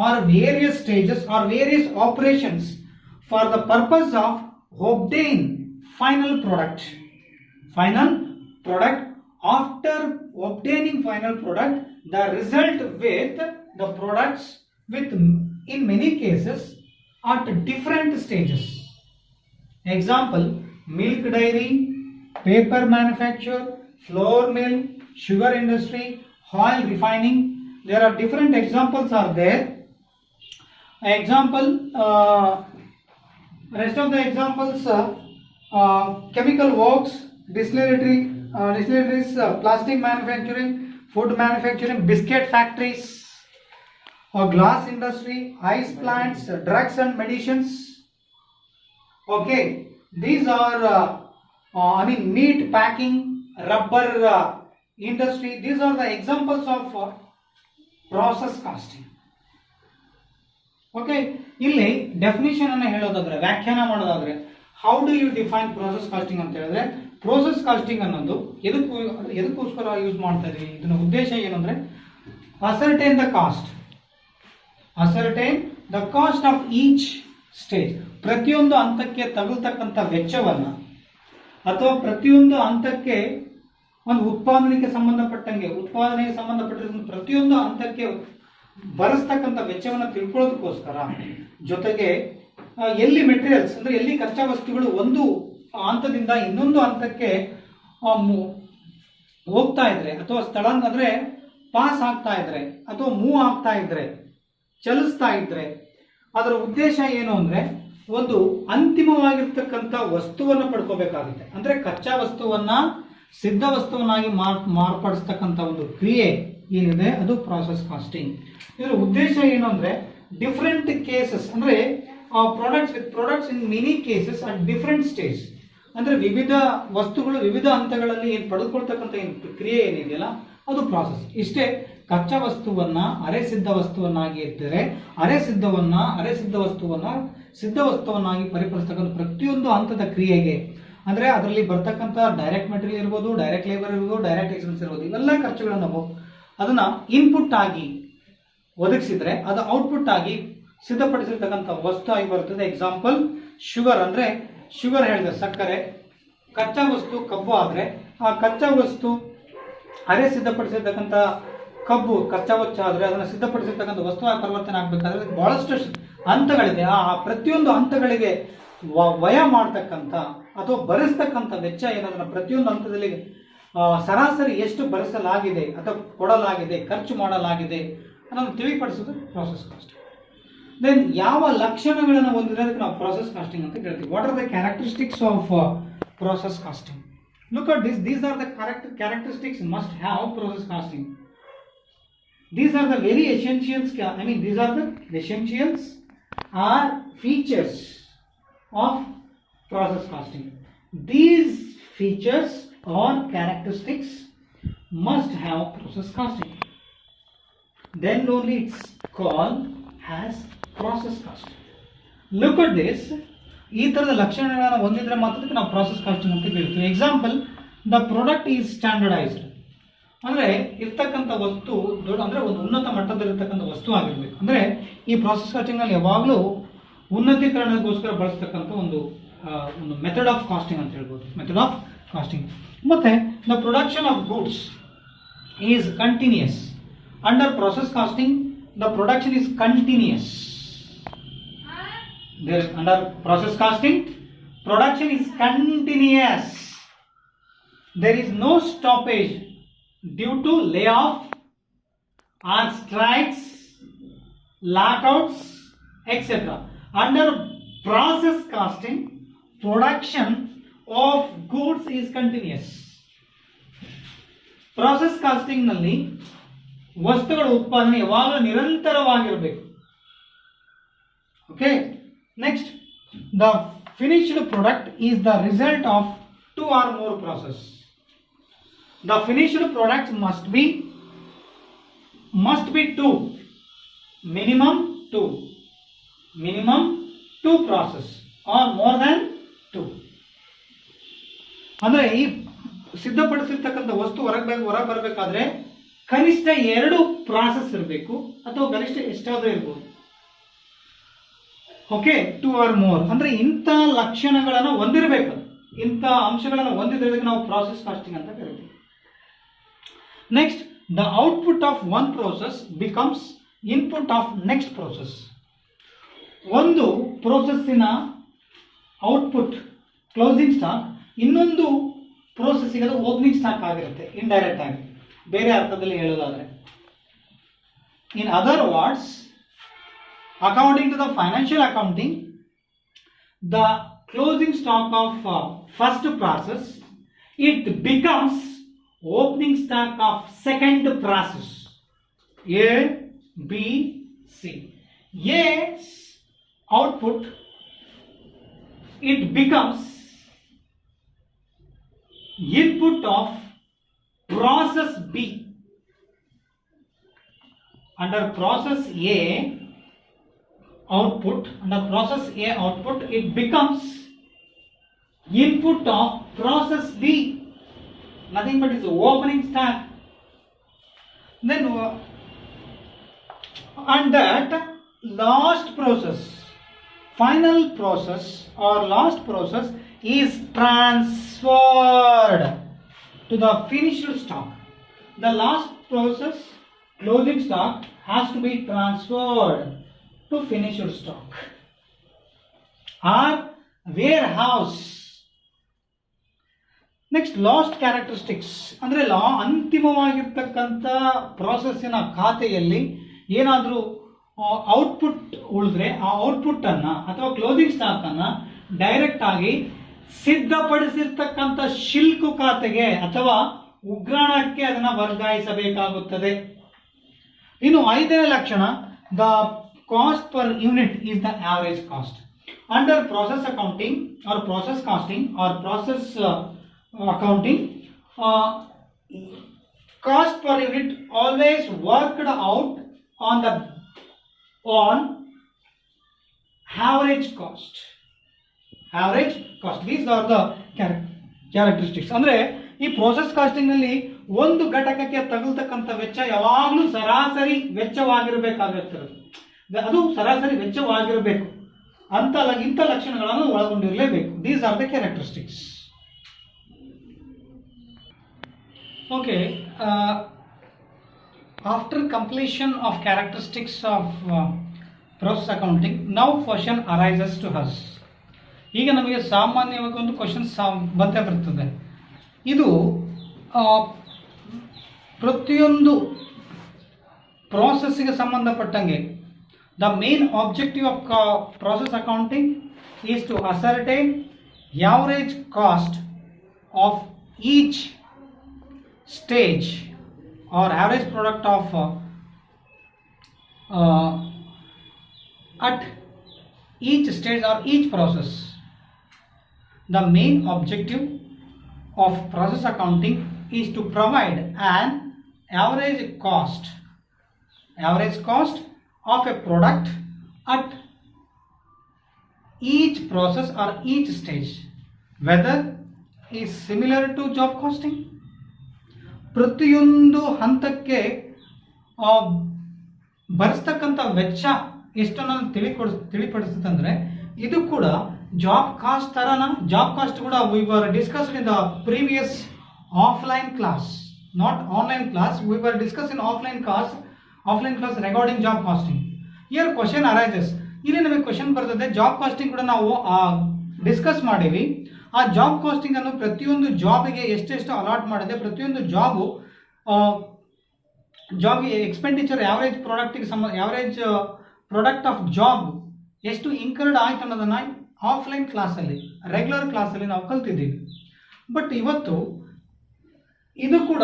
or various operations for the purpose of obtain final product. After obtaining final product, the result with the products with in many cases at different stages. Example, milk dairy, paper manufacture, flour mill, sugar industry, oil refining. There are different examples are there. Example, rest of the examples, chemical works, distilleries, plastic manufacturing, food manufacturing, biscuit factories, glass industry, ice plants, drugs and medicines. Okay, these are meat packing, rubber industry. These are the examples of process costing. Okay, ಇಲ್ಲಿ definition ಅನ್ನು ಹೇಳೋದಾದ್ರೆ, ವ್ಯಾಖ್ಯಾನ ಮಾಡೋದಾದ್ರೆ, how do you define process costing ಅಂತ ಹೇಳಿದ್ರೆ, process casting ಅನ್ನೋದು ಎದಕ್ಕೋಸ್ಕರ use ಮಾಡ್ತಾ ಇದೀವಿ, ಇದನ್ನ ಉದ್ದೇಶ ಏನಂದ್ರೆ ascertain the cost of each stage, ಪ್ರತಿಯೊಂದು ಹಂತಕ್ಕೆ ತಗುಲ್ತಕ್ಕಂಥ ವೆಚ್ಚವನ್ನ ಅಥವಾ ಪ್ರತಿಯೊಂದು ಹಂತಕ್ಕೆ ಒಂದು ಉತ್ಪಾದನೆಗೆ ಸಂಬಂಧಪಟ್ಟಿರೋ ಪ್ರತಿಯೊಂದು ಹಂತಕ್ಕೆ ಬರೆಸ್ತಕ್ಕಂಥ ವೆಚ್ಚವನ್ನು ತಿಳ್ಕೊಳ್ಳೋದಕ್ಕೋಸ್ಕರ, ಜೊತೆಗೆ ಎಲ್ಲಿ ಮೆಟೀರಿಯಲ್ಸ್ ಅಂದ್ರೆ ಎಲ್ಲಿ ಕಚ್ಚಾ ವಸ್ತುಗಳು ಒಂದು ಹಂತದಿಂದ ಇನ್ನೊಂದು ಹಂತಕ್ಕೆ ಹೋಗ್ತಾ ಇದ್ರೆ ಅಥವಾ ಸ್ಥಳ ಅಂದ್ರೆ ಪಾಸ್ ಆಗ್ತಾ ಇದ್ರೆ ಅಥವಾ ಮೂವ್ ಆಗ್ತಾ ಇದ್ರೆ, ಚಲಿಸ್ತಾ ಇದ್ರೆ, ಅದರ ಉದ್ದೇಶ ಏನು ಅಂದ್ರೆ ಒಂದು ಅಂತಿಮವಾಗಿರ್ತಕ್ಕಂಥ ವಸ್ತುವನ್ನು ಪಡ್ಕೋಬೇಕಾಗುತ್ತೆ. ಅಂದ್ರೆ ಕಚ್ಚಾ ವಸ್ತುವನ್ನ ಸಿದ್ಧ ವಸ್ತುವನ್ನಾಗಿ ಮಾರ್ಪಡಿಸ್ತಕ್ಕಂಥ ಒಂದು ಕ್ರಿಯೆ ಏನಿದೆ ಅದು ಪ್ರಾಸೆಸ್ ಕಾಸ್ಟಿಂಗ್. ಇದರ ಉದ್ದೇಶ ಏನು ಅಂದ್ರೆ ಡಿಫರೆಂಟ್ ಕೇಸಸ್ ಅಂದ್ರೆ products in many cases at different stage, ಅಂದ್ರೆ ವಿವಿಧ ವಸ್ತುಗಳು ವಿವಿಧ ಹಂತಗಳಲ್ಲಿ ಏನು ಪಡೆದುಕೊಳ್ತಕ್ಕಂಥ ಕ್ರಿಯೆ ಏನಿದೆಯಲ್ಲ ಅದು ಪ್ರಾಸೆಸ್. ಇಷ್ಟೇ ಕಚ್ಚಾ ವಸ್ತುವನ್ನ ಅರೆ ಸಿದ್ಧ ವಸ್ತುವನ್ನಾಗಿ ಇಟ್ಟರೆ ಸಿದ್ಧ ವಸ್ತುವನ್ನಾಗಿ ಪರಿಪಡಿಸ್ತಕ್ಕಂಥ ಪ್ರತಿಯೊಂದು ಹಂತದ ಕ್ರಿಯೆಗೆ, ಅಂದ್ರೆ ಅದರಲ್ಲಿ ಬರ್ತಕ್ಕಂಥ ಡೈರೆಕ್ಟ್ ಮೆಟೀರಿಯಲ್ ಇರ್ಬೋದು, ಡೈರೆಕ್ಟ್ ಲೇಬರ್ ಇರ್ಬೋದು, ಡೈರೆಕ್ಟ್ ಎಕ್ಸ್ಪೆನ್ಸ್ ಇರ್ಬೋದು, ಇವೆಲ್ಲ ಖರ್ಚುಗಳನ್ನು ಅದನ್ನ ಇನ್ಪುಟ್ ಆಗಿ ಒದಗಿಸಿದ್ರೆ ಅದು ಔಟ್ಪುಟ್ ಆಗಿ ಸಿದ್ಧಪಡಿಸಿರ್ತಕ್ಕಂಥ ವಸ್ತು ಆಗಿ ಬರ್ತದೆ. ಎಕ್ಸಾಂಪಲ್ ಶುಗರ್, ಅಂದ್ರೆ ಶುಗರ್ ಹೇಳಿದೆ ಸಕ್ಕರೆ, ಕಚ್ಚಾ ವಸ್ತು ಕಬ್ಬು ಆದ್ರೆ ಆ ಕಚ್ಚಾ ವಸ್ತು ಅರೆ ಸಿದ್ಧಪಡಿಸಿರ್ತಕ್ಕಂಥ ಕಬ್ಬು ಕಚ್ಚಾ ವಸ್ತು ಆದ್ರೆ ಅದನ್ನು ಸಿದ್ಧಪಡಿಸಿರ್ತಕ್ಕಂಥ ವಸ್ತುವಾಗಿ ಪರಿವರ್ತನೆ ಆಗಬೇಕಾದ್ರೆ ಬಹಳಷ್ಟು ಹಂತಗಳಿದೆ. ಆ ಪ್ರತಿಯೊಂದು ಹಂತಗಳಿಗೆ ವ್ಯಯ ಮಾಡ್ತಕ್ಕಂಥ ಅಥವಾ ಭರಿಸ್ತಕ್ಕಂಥ ವೆಚ್ಚ ಏನಂದ್ರೆ ಪ್ರತಿಯೊಂದು ಹಂತದಲ್ಲಿ ಸರಾಸರಿ ಎಷ್ಟು ಭರಿಸಲಾಗಿದೆ ಅಥವಾ ಕೊಡಲಾಗಿದೆ, ಖರ್ಚು ಮಾಡಲಾಗಿದೆ ಅನ್ನೋದು ತಿಳಿಪಡಿಸೋದು ಪ್ರಾಸೆಸ್ ಕಾಸ್ಟ್. ದೆನ್ ಯಾವ ಲಕ್ಷಣಗಳನ್ನು ಹೊಂದಿರೋದಕ್ಕೆ ನಾವು ಪ್ರಾಸೆಸ್ ಕಾಸ್ಟಿಂಗ್ ಅಂತ ಹೇಳ್ತೀವಿ. What are the characteristics of process costing? Look at this. These are the characteristics must have process costing. These are the very essentials. These are the essentials or features of process costing. These features or characteristics must have process costing. Then only it's called as process costing. Look at this. ಈ ತರದ ಲಕ್ಷಣಗಳನ್ನು ಹೊಂದಿದ್ರೆ ಮಾತ್ರ ನಾವು process costing ಅಂತ ಹೇಳ್ತೀವಿ. Example, the product is standardised, ಅಂದ್ರೆ ಇರ್ತಕ್ಕಂಥ ವಸ್ತು ಅಂದ್ರೆ ಒಂದು ಉನ್ನತ ಮಟ್ಟದಲ್ಲಿರ್ತಕ್ಕಂಥ ವಸ್ತು ಆಗಿರ್ಬೇಕು. ಅಂದ್ರೆ ಈ ಪ್ರಾಸೆಸ್ ಕಾಸ್ಟಿಂಗ್ ನಲ್ಲಿ ಯಾವಾಗಲೂ ಉನ್ನತೀಕರಣಕ್ಕೋಸ್ಕರ ಬಳಸ್ತಕ್ಕಂಥ ಒಂದು ಮೆಥಡ್ ಆಫ್ ಕಾಸ್ಟಿಂಗ್ ಅಂತ ಹೇಳ್ಬೋದು, ಮೆಥಡ್ ಆಫ್ ಕಾಸ್ಟಿಂಗ್. ಮತ್ತೆ the production of goods is continuous. Under process costing the production is continuous. Under process costing, production is continuous. There is no stoppage due to layoff or strikes, lockouts, etc. Under process costing, production of goods is continuous. Process costing ನಲ್ಲಿ ವಸ್ತುಗಳ ಉತ್ಪಾದನೆ ಯಾವಾಗಲೂ ನಿರಂತರವಾಗಿರಬೇಕು. Okay. Next, the finished product is the result of two or more process. The finished product must be two, minimum two process or more than two. ಅಂದ್ರೆ ಈ ಸಿದ್ಧಪಡಿಸಿರ್ತಕ್ಕಂಥ ವಸ್ತು ಹೊರಗೆ ಬರಬೇಕಾದ್ರೆ ಕನಿಷ್ಠ 2 ಪ್ರಾಸೆಸ್ ಇರಬೇಕು ಅಥವಾ ಗರಿಷ್ಠ ಎಷ್ಟಾದ್ರೂ ಇರಬಹುದು. ಓಕೆ, 2 or more ಅಂದ್ರೆ ಇಂಥ ಲಕ್ಷಣಗಳನ್ನು ಹೊಂದಿರಬೇಕು, ಇಂಥ ಅಂಶಗಳನ್ನು ಹೊಂದಿದ್ರೆ ನಾವು ಪ್ರಾಸೆಸ್ ಕಾಸ್ಟಿಂಗ್ ಅಂತ ಕರಿತೀವಿ. Next, the output of one process becomes input of next process. ಒಂದು ಪ್ರೋಸೆಸ್ಸಿನ ಔಟ್ಪುಟ್ ಕ್ಲೋಸಿಂಗ್ ಸ್ಟಾಕ್ ಇನ್ನೊಂದು ಪ್ರೋಸೆಸ್ಸಿಗೆ ಅದು ಓಪನಿಂಗ್ ಸ್ಟಾಕ್ ಆಗಿರುತ್ತೆ, ಇಂಡೈರೆಕ್ಟ್ ಆಗಿ, ಬೇರೆ ಅರ್ಥದಲ್ಲಿ ಹೇಳೋದಾದ್ರೆ. In other words, according to the financial accounting, the closing stock of first process, it becomes opening stock of second process. A, B, C. A's output, it becomes input of process B. Under process A output, under process A output, it becomes input of process B, nothing but is opening stock. Then and that last process, final process or last process is transferred to the finished stock. The last process, closing stock, has to be transferred to finished stock or warehouse. Next last characteristics ಅಂದರೆ ಅಂತಿಮವಾಗಿರ್ತಕ್ಕಂಥ ಪ್ರಾಸೆಸ್ಸಿನ ಖಾತೆಯಲ್ಲಿ ಏನಾದರೂ output ಉಳಿದ್ರೆ ಆ ಔಟ್ಪುಟ್ಟನ್ನು ಅಥವಾ closing ಸ್ಟಾಕನ್ನು direct ಆಗಿ ಸಿದ್ಧಪಡಿಸಿರ್ತಕ್ಕಂಥ ಶಿಲ್ಕು ಖಾತೆಗೆ ಅಥವಾ ಉಗ್ರಾಣಕ್ಕೆ ಅದನ್ನು ವರ್ಗಾಯಿಸಬೇಕಾಗುತ್ತದೆ. ಇನ್ನು ಐದನೇ ಲಕ್ಷಣ, the cost per unit is the average cost. Under process accounting or process costing or process accounting, cost per unit always worked out on average cost. These are the characteristics. ಅಂದ್ರೆ ಈ process casting ನಲ್ಲಿ ಒಂದು ಘಟಕಕ್ಕೆ ತಗಲ್ತಕ್ಕಂಥ ವೆಚ್ಚ ಯಾವಾಗಲೂ ಸರಾಸರಿ ವೆಚ್ಚವಾಗಿರಬೇಕಾಗಿರುತ್ತದೆ. ಅದು ಸರಾಸರಿ ವೆಚ್ಚವಾಗಿರಬೇಕು ಅಂತ ಇಂಥ ಲಕ್ಷಣಗಳನ್ನು ಒಳಗೊಂಡಿರಲೇಬೇಕು. These are the characteristics. Okay, after completion of characteristics of process accounting, now question arises to us. ಈಗ ನಮಗೆ ಸಾಮಾನ್ಯವಾಗಿ ಒಂದು ಕ್ವಶನ್ ಬಂದೇ ಬರ್ತದೆ. ಇದು ಪ್ರತಿಯೊಂದು ಪ್ರಾಸೆಸ್ಸಿಗೆ ಸಂಬಂಧಪಟ್ಟಂಗೆ the main objective of process accounting is to ascertain average cost of each stage or average product of at each stage or each process. The main objective of process accounting is to provide an average cost of a product at each process or each stage, whether is similar to job costing. ಪ್ರತಿಯೊಂದು ಹಂತಕ್ಕೆ ಬರೆಸ್ತಕ್ಕಂಥ ವೆಚ್ಚ ಎಷ್ಟನ್ನು ತಿಳಿಪಡಿಸುತ್ತೆ ಅಂದರೆ ಇದು ಕೂಡ job cost ತರನ. Job cost ಕೂಡ we were discussed in the previous offline class, not online class. We were discuss in offline class regarding job costing. Here question arises. ಇಲ್ಲಿ ನಮಗೆ ಕ್ವಶನ್ ಬರ್ತದೆ. ಜಾಬ್ ಕಾಸ್ಟಿಂಗ್ ಕೂಡ ನಾವು ಡಿಸ್ಕಸ್ ಮಾಡೀವಿ. ಆ job casting ಅನ್ನು ಪ್ರತಿಯೊಂದು ಜಾಬಿಗೆ ಎಷ್ಟೆಷ್ಟು ಅಲಾಟ್ ಮಾಡಿದೆ, ಪ್ರತಿಯೊಂದು ಜಾಬ್ಗೆ expenditure average product of job ಎಷ್ಟು ಇನ್ಕರ್ಡ್ ಆಯ್ತು ಅನ್ನೋದನ್ನು ಆಫ್ಲೈನ್ ಕ್ಲಾಸಲ್ಲಿ, ರೆಗ್ಯುಲರ್ ಕ್ಲಾಸಲ್ಲಿ ನಾವು ಕಲ್ತಿದ್ದೀವಿ. ಬಟ್ ಇವತ್ತು ಇದು ಕೂಡ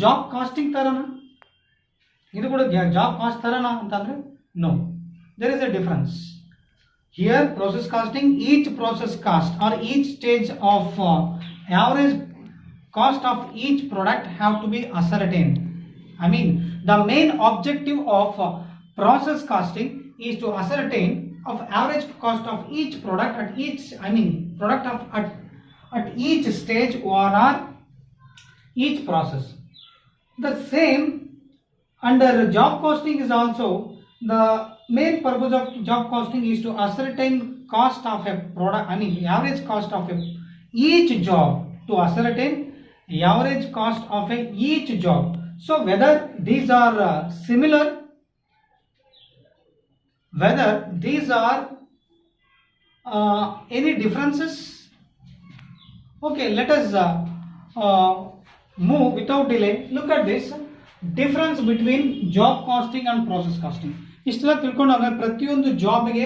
ಜಾಬ್ ಕಾಸ್ಟಿಂಗ್ ಥರನಾ, ಇದು ಕೂಡ ಜಾಬ್ ಕಾಸ್ಟ್ ಥರನಾ ಅಂತಂದರೆ no, there is a difference. Here process costing, each process cost or each stage of average cost of each product have to be ascertained. I mean the main objective of process costing is to ascertain of average cost of each product at each, product of at each stage or each process. The same under job costing is also the main purpose of job costing is to ascertain cost of a product, average cost of each job, to ascertain average cost of each job. So whether these are similar, whether these are any differences. Okay, let us move without delay. Look at this difference between job costing and process costing. ಇಷ್ಟೆಲ್ಲ ತಿಳ್ಕೊಂಡಾಗ ಪ್ರತಿಯೊಂದು ಜಾಬ್ಗೆ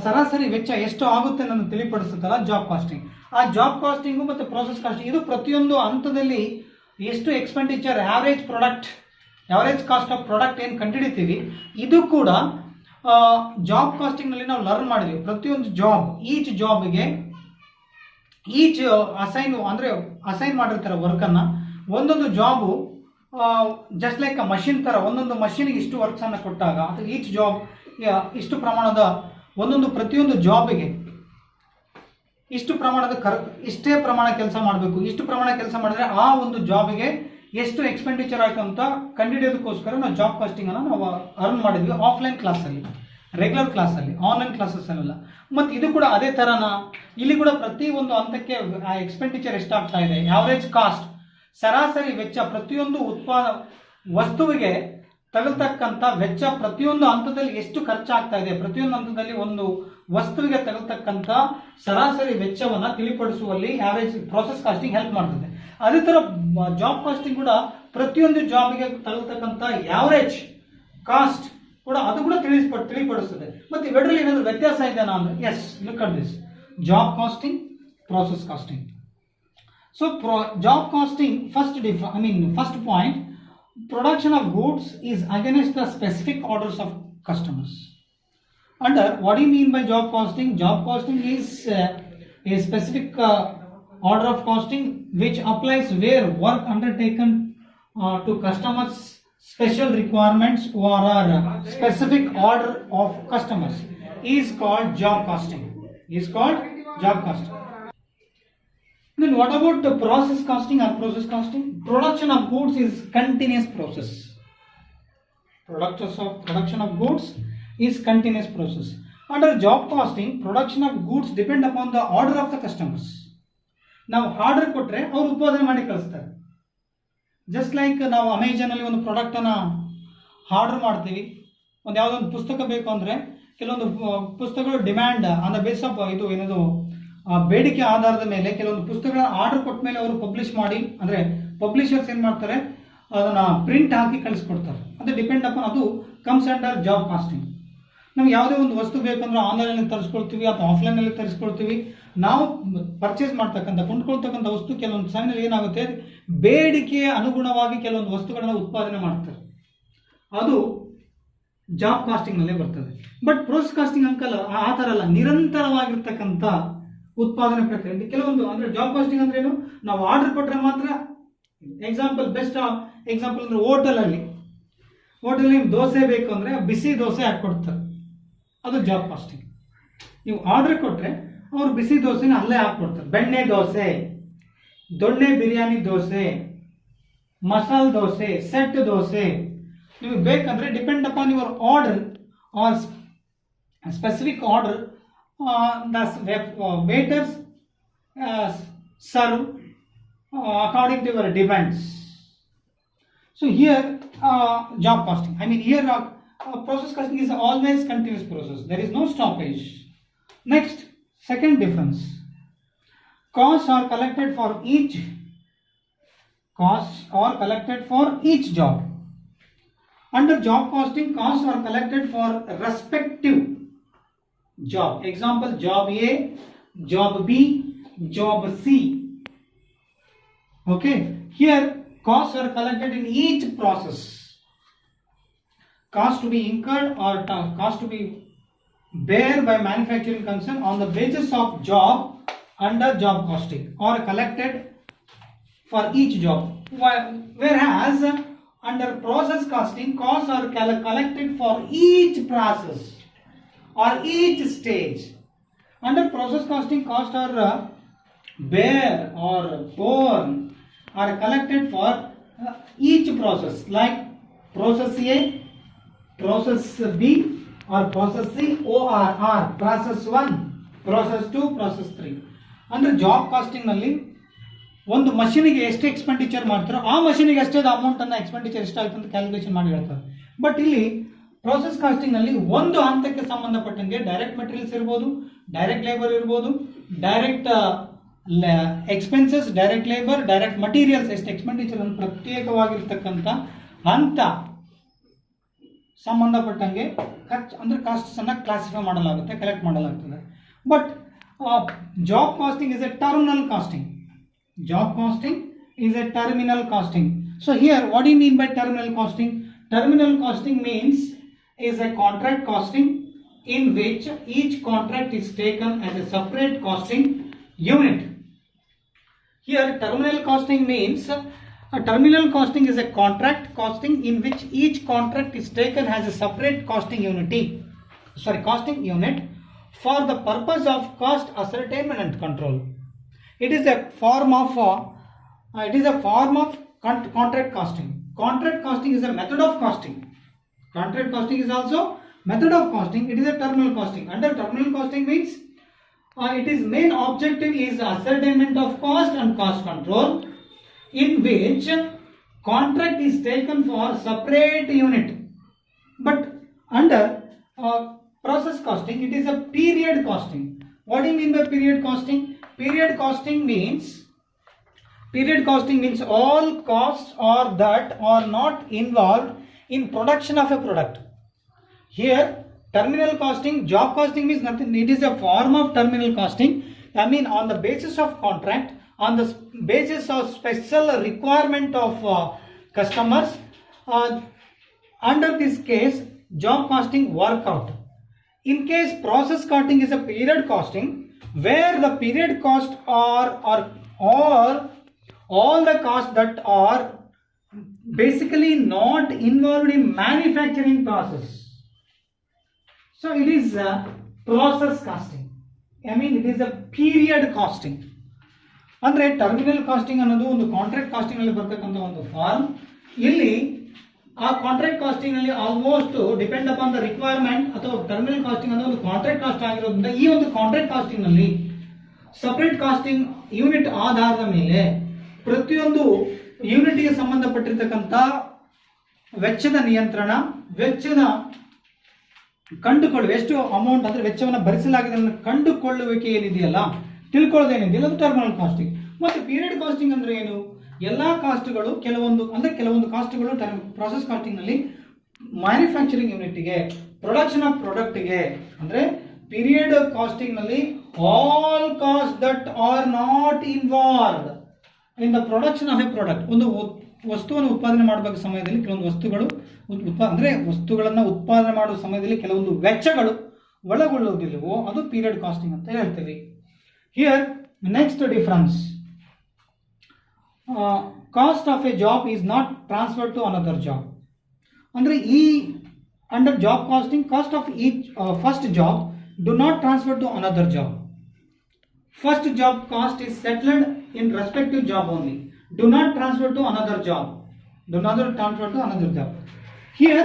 ಸರಾಸರಿ ವೆಚ್ಚ ಎಷ್ಟು ಆಗುತ್ತೆ ಅನ್ನೋದು ತಿಳಿಪಡಿಸುತ್ತಲ್ಲ job casting. ಆ job costing ಮತ್ತು ಪ್ರೋಸೆಸ್ ಕಾಸ್ಟಿಂಗ್ ಇದು ಪ್ರತಿಯೊಂದು ಹಂತದಲ್ಲಿ ಎಷ್ಟು expenditure average cost of product ಏನು ಕಂಡುಹಿಡಿತೀವಿ, ಇದು ಕೂಡ ಜಾಬ್ ಕಾಸ್ಟಿಂಗ್ನಲ್ಲಿ ನಾವು ಲರ್ನ್ ಮಾಡಿದ್ವಿ. ಪ್ರತಿಯೊಂದು ಜಾಬ್, ಈಚ್ ಜಾಬ್ಗೆ ಅಸೈನ್ ಮಾಡಿರ್ತಾರೆ ವರ್ಕನ್ನು. ಒಂದೊಂದು job just like a machine ಥರ, ಒಂದೊಂದು ಮಷಿನ್ಗೆ ಇಷ್ಟು ವರ್ಕ್ಸನ್ನು ಕೊಟ್ಟಾಗ ಅಥವಾ ಈಚ್ ಜಾಬ್ ಇಷ್ಟು ಪ್ರಮಾಣದ ಪ್ರತಿಯೊಂದು ಜಾಬಿಗೆ ಇಷ್ಟೇ ಪ್ರಮಾಣ ಕೆಲಸ ಮಾಡಬೇಕು, ಇಷ್ಟು ಪ್ರಮಾಣ ಕೆಲಸ ಮಾಡಿದ್ರೆ ಆ ಒಂದು ಜಾಬಿಗೆ ಎಷ್ಟು ಎಕ್ಸ್ಪೆಂಡಿಚರ್ ಆಯಿತು ಅಂತ ಕಂಡುಹಿಡಿಯೋದಕ್ಕೋಸ್ಕರ ನಾವು ಜಾಬ್ ಕಾಸ್ಟಿಂಗನ್ನು ನಾವು ಅರ್ನ್ ಮಾಡಿದ್ವಿ ಆಫ್ಲೈನ್ ಕ್ಲಾಸಲ್ಲಿ. ರೆಗ್ಯುಲರ್ ಕ್ಲಾಸಲ್ಲಿ, ಆನ್ಲೈನ್ ಕ್ಲಾಸಸ್ ಅಲ್ಲ. ಮತ್ತು ಇದು ಕೂಡ ಅದೇ ಥರನ, ಇಲ್ಲಿ ಕೂಡ ಪ್ರತಿ ಒಂದು ಹಂತಕ್ಕೆ ಎಕ್ಸ್ಪೆಂಡಿಚರ್ ಎಷ್ಟಾಗ್ತಾ ಇದೆ, ಯಾವರೇಜ್ ಕಾಸ್ಟ್, ಸರಾಸರಿ ವೆಚ್ಚ, ಪ್ರತಿಯೊಂದು ವಸ್ತುವಿಗೆ ತಗಲ್ತಕ್ಕಂಥ ವೆಚ್ಚ ಪ್ರತಿಯೊಂದು ಹಂತದಲ್ಲಿ ಎಷ್ಟು ಖರ್ಚಾಗ್ತಾ ಇದೆ, ಪ್ರತಿಯೊಂದು ಹಂತದಲ್ಲಿ ಒಂದು ವಸ್ತುವಿಗೆ ತಗಲ್ತಕ್ಕಂಥ ಸರಾಸರಿ ವೆಚ್ಚವನ್ನು ತಿಳಿಪಡಿಸುವಲ್ಲಿ ಯಾವರೇಜ್ ಪ್ರೋಸೆಸ್ ಕಾಸ್ಟಿಂಗ್ ಹೆಲ್ಪ್ ಮಾಡ್ತದೆ. ಅದೇ ಥರ ಜಾಬ್ ಕಾಸ್ಟಿಂಗ್ ಕೂಡ ಪ್ರತಿಯೊಂದು ಜಾಬ್ಗೆ ತಗಲ್ತಕ್ಕಂಥ ಯಾವರೇಜ್ ಕಾಸ್ಟ್ ಕೂಡ ಅದು ಕೂಡ ತಿಳಿಪಡಿಸ್ತದೆ. ಮತ್ತು ಇವೆರಡರಲ್ಲಿ ಏನಾದರೂ ವ್ಯತ್ಯಾಸ ಇದೆನಾ ಅಂದರೆ, yes, look at this, job costing, process costing. So job costing first point, production of goods is against the specific orders of customers. Under what do you mean by job costing? Job costing is a specific order of costing which applies where work undertaken to customers special requirements or specific order of customers is called job costing. Then what about the process costing or process costing? Production of goods is continuous process. Production of goods is continuous process. Under job costing, production of goods depend upon the order of the customers. ನಾವು order ಕೊಟ್ಟರೆ ಅವರು ಉತ್ಪಾದನೆ ಮಾಡಿ ಕಳಿಸ್ತಾರೆ. Just like ನಾವು ಅಮೆಜಾನಲ್ಲಿ ಒಂದು ಪ್ರಾಡಕ್ಟನ್ನು order ಮಾಡ್ತೀವಿ, ಒಂದು ಯಾವುದೋ ಒಂದು ಪುಸ್ತಕ ಬೇಕು ಅಂದರೆ ಕೆಲವೊಂದು ಪುಸ್ತಕಗಳು demand on the base of ಇದು ಏನದು ಬೇಡಿಕೆ ಆಧಾರದ ಮೇಲೆ ಕೆಲವೊಂದು ಪುಸ್ತಕಗಳನ್ನ ಆರ್ಡರ್ ಕೊಟ್ಟ ಮೇಲೆ ಅವರು ಪಬ್ಲಿಷ್ ಮಾಡಿ, ಅಂದರೆ ಪಬ್ಲಿಷರ್ಸ್ ಏನು ಮಾಡ್ತಾರೆ, ಅದನ್ನು ಪ್ರಿಂಟ್ ಹಾಕಿ ಕಳಿಸ್ಕೊಡ್ತಾರೆ. ಅದು ಡಿಪೆಂಡ್ ಅಪಾನ್, ಅದು ಕಮ್ಸ್ ಅಂಡರ್ ಜಾಬ್ ಕಾಸ್ಟಿಂಗ್. ನಮ್ಗೆ ಯಾವುದೇ ಒಂದು ವಸ್ತು ಬೇಕಂದ್ರೆ ಆನ್ಲೈನಲ್ಲಿ ತರಿಸ್ಕೊಳ್ತೀವಿ ಅಥವಾ ಆಫ್ಲೈನಲ್ಲಿ ತರಿಸ್ಕೊಳ್ತೀವಿ. ನಾವು ಪರ್ಚೇಸ್ ಮಾಡ್ತಕ್ಕಂಥ, ಕೊಂಡ್ಕೊಳ್ತಕ್ಕಂಥ ವಸ್ತು ಕೆಲವೊಂದು ಸಮಯದಲ್ಲಿ ಏನಾಗುತ್ತೆ, ಬೇಡಿಕೆಯ ಅನುಗುಣವಾಗಿ ಕೆಲವೊಂದು ವಸ್ತುಗಳನ್ನು ಉತ್ಪಾದನೆ ಮಾಡ್ತಾರೆ, ಅದು ಜಾಬ್ ಕಾಸ್ಟಿಂಗ್ನಲ್ಲೇ ಬರ್ತದೆ. ಬಟ್ ಪ್ರೋಸೆಸ್ ಕಾಸ್ಟಿಂಗ್ ಅಂಕಲ್ ಆ ಥರ ಅಲ್ಲ, ನಿರಂತರವಾಗಿರ್ತಕ್ಕಂಥ ಉತ್ಪಾದನೆ ಪ್ರಕ್ರಿಯೆ ಕೆಲವೊಂದು, ಅಂದರೆ ಜಾಬ್ ಕಾಸ್ಟಿಂಗ್ ಅಂದ್ರೆ ಏನು, ನಾವು ಆರ್ಡರ್ ಕೊಟ್ಟರೆ ಮಾತ್ರ. ಬೆಸ್ಟ್ ಎಕ್ಸಾಂಪಲ್ ಅಂದರೆ ಹೋಟೆಲಲ್ಲಿ ದೋಸೆ ಬೇಕು ಅಂದರೆ ಬಿಸಿ ದೋಸೆ ಹಾಕ್ಕೊಡ್ತಾರೆ, ಅದು ಜಾಬ್ ಕಾಸ್ಟಿಂಗ್. ನೀವು ಆರ್ಡರ್ ಕೊಟ್ಟರೆ ಅವರು ಬಿಸಿ ದೋಸೆನ ಅಲ್ಲೇ ಹಾಕ್ಕೊಡ್ತಾರೆ. ಬೆಣ್ಣೆ ದೋಸೆ, ದೊಣ್ಣೆ ಬಿರಿಯಾನಿ ದೋಸೆ, ಮಸಾಲೆ ದೋಸೆ, ಸೆಟ್ ದೋಸೆ ನಿಮಗೆ ಬೇಕಂದ್ರೆ depend upon your order or specific order, the waiters serve according to your demands. So here job costing, here process costing is always continuous process, there is no stoppage. Next, second difference, costs are collected for each job. Under job costing, costs are collected for respective job. Example, job A, job B, job C. Okay, here costs are collected in each process. Cost to be incurred or cost to be bear by manufacturing concern on the basis of job under job costing or collected for each job. Whereas under process costing, costs are collected for each process or each stage. Under process costing, costs are bear or borne are collected for each process, like process A, process B or process C, ORR, process 1, process 2, process 3. Under job costing ನಲ್ಲಿ ಒಂದು ಮಷೀನಿಗೆ ಎಷ್ಟು expenditure ಮಾಡ್ತಾರೋ ಆ ಮಷೀನಿಗೆ ಅಷ್ಟೇ ಅಮೌಂಟನ್ನು expenditure ಎಷ್ಟಾಗುತ್ತೆ ಅಂತ calculation ಮಾಡಿ ಹೇಳ್ತಾರೆ. ಬಟ್ ಇಲ್ಲಿ ಪ್ರೋಸೆಸ್ ಕಾಸ್ಟಿಂಗ್ನಲ್ಲಿ ಒಂದು ಹಂತಕ್ಕೆ ಸಂಬಂಧಪಟ್ಟಂಗೆ ಡೈರೆಕ್ಟ್ ಮೆಟೀರಿಯಲ್ಸ್ ಇರ್ಬೋದು, ಡೈರೆಕ್ಟ್ ಲೇಬರ್ ಇರ್ಬೋದು, direct expenses, direct labour, direct materials ಎಷ್ಟು ಎಕ್ಸ್ಪೆಂಡಿಚರ್ ಅನ್ನು ಪ್ರತ್ಯೇಕವಾಗಿರ್ತಕ್ಕಂಥ ಹಂತ ಸಂಬಂಧಪಟ್ಟಂಗೆ ಖರ್ಚು ಅಂದರೆ ಕಾಸ್ಟ್ಸನ್ನು ಕ್ಲಾಸಿಫೈ ಮಾಡಲಾಗುತ್ತೆ, ಕಲೆಕ್ಟ್ ಮಾಡಲಾಗ್ತದೆ. But job costing is a terminal costing. Job costing is a terminal costing. So here, what do you mean by terminal costing? Terminal costing means is a contract costing in which each contract is taken as a separate costing unit. Here, terminal costing means a terminal costing is a contract costing in which each contract is taken as a separate costing unit for the purpose of cost ascertainment and control. It is a form of contract costing. Contract costing is a method of costing. Contract costing is also Method of costing, it is a terminal costing. Under terminal costing means it is main objective is ascertainment of cost and cost control, in which contract is taken for separate unit. But under process costing, it is a period costing. What do you mean by period costing? Period costing means all costs or that are not involved in production of a product. Here, terminal costing, job costing means nothing. It is a form of terminal costing. I mean, on the basis of contract, on the basis of special requirement of customers. Under this case, job costing work out. In case process costing is a period costing, where the period cost are all the costs that are basically not involved in manufacturing process. So it is a process costing. I mean, it is a period costing. ಅಂದರೆ terminal casting ಅನ್ನೋದು ಒಂದು contract casting ನಲ್ಲಿ ಬರ್ತಕ್ಕಂಥ ಒಂದು form. ಇಲ್ಲಿ ಆ contract casting ನಲ್ಲಿ almost depend upon the requirement ಅಥವಾ ಟರ್ಮಿನಲ್ ಕಾಸ್ಟಿಂಗ್ ಅನ್ನೋ ಒಂದು ಕಾಂಟ್ರಾಕ್ಟ್ ಕಾಸ್ಟ್ ಆಗಿರೋದ್ರಿಂದ ಈ ಒಂದು ಕಾಂಟ್ರಾಕ್ಟ್ ಕಾಸ್ಟಿಂಗ್ ನಲ್ಲಿ ಸಪರೇಟ್ ಕಾಸ್ಟಿಂಗ್ ಯೂನಿಟ್ ಆಧಾರದ ಮೇಲೆ ಪ್ರತಿಯೊಂದು ಯೂನಿಟ್ಗೆ ಸಂಬಂಧಪಟ್ಟಿರ್ತಕ್ಕಂಥ ವೆಚ್ಚದ ನಿಯಂತ್ರಣ, ವೆಚ್ಚದ ಕಂಡುಕೊಳ್ಳುವ, ಎಷ್ಟು ಅಮೌಂಟ್ ಅಂದ್ರೆ ವೆಚ್ಚವನ್ನು ಭರಿಸಲಾಗಿದೆ ಕಂಡುಕೊಳ್ಳುವಿಕೆ ಏನಿದೆಯಲ್ಲ, ತಿಳ್ಕೊಳ್ಳೋದೇನಿದೆಯಲ್ಲ, ಅದು ಟರ್ಮಿನಲ್ ಕಾಸ್ಟಿಂಗ್. ಮತ್ತೆ ಪೀರಿಯಡ್ ಕಾಸ್ಟಿಂಗ್ ಅಂದ್ರೆ ಏನು? ಎಲ್ಲಾ ಕಾಸ್ಟ್ಗಳು ಕೆಲವೊಂದು ಕಾಸ್ಟ್ಗಳು ಪ್ರಾಸೆಸ್ ಕಾಸ್ಟಿಂಗ್ ನಲ್ಲಿ ಮ್ಯಾನುಫ್ಯಾಕ್ಚರಿಂಗ್ ಯೂನಿಟ್ಗೆ, ಪ್ರೊಡಕ್ಷನ್ ಆಫ್ ಪ್ರಾಡಕ್ಟ್ಗೆ, ಅಂದ್ರೆ ಪೀರಿಯಡ್ ಕಾಸ್ಟಿಂಗ್ ನಲ್ಲಿ all cost that are not involved in the production of A product. ಒಂದು ವಸ್ತುವನ್ನು ಉತ್ಪಾದನೆ ಮಾಡಬೇಕು ಸಮಯದಲ್ಲಿ ಕೆಲವೊಂದು ವಸ್ತುಗಳನ್ನು ಉತ್ಪಾದನೆ ಮಾಡುವ ಸಮಯದಲ್ಲಿ ಕೆಲವೊಂದು ವೆಚ್ಚಗಳು ಒಳಗೊಳ್ಳುವುದಿಲ್ಲವೋ ಅದು ಪೀರಿಯಡ್ ಕಾಸ್ಟಿಂಗ್ ಅಂತ ಹೇಳ್ತೀವಿ. Here next difference, cost of a job is not transfer to another job. ಅಂದ್ರೆ ಈ under job costing, cost of each first job do not transfer to another job. First job cost is settled in respective job only. Do not transfer to another job. Do not transfer to another job. Here,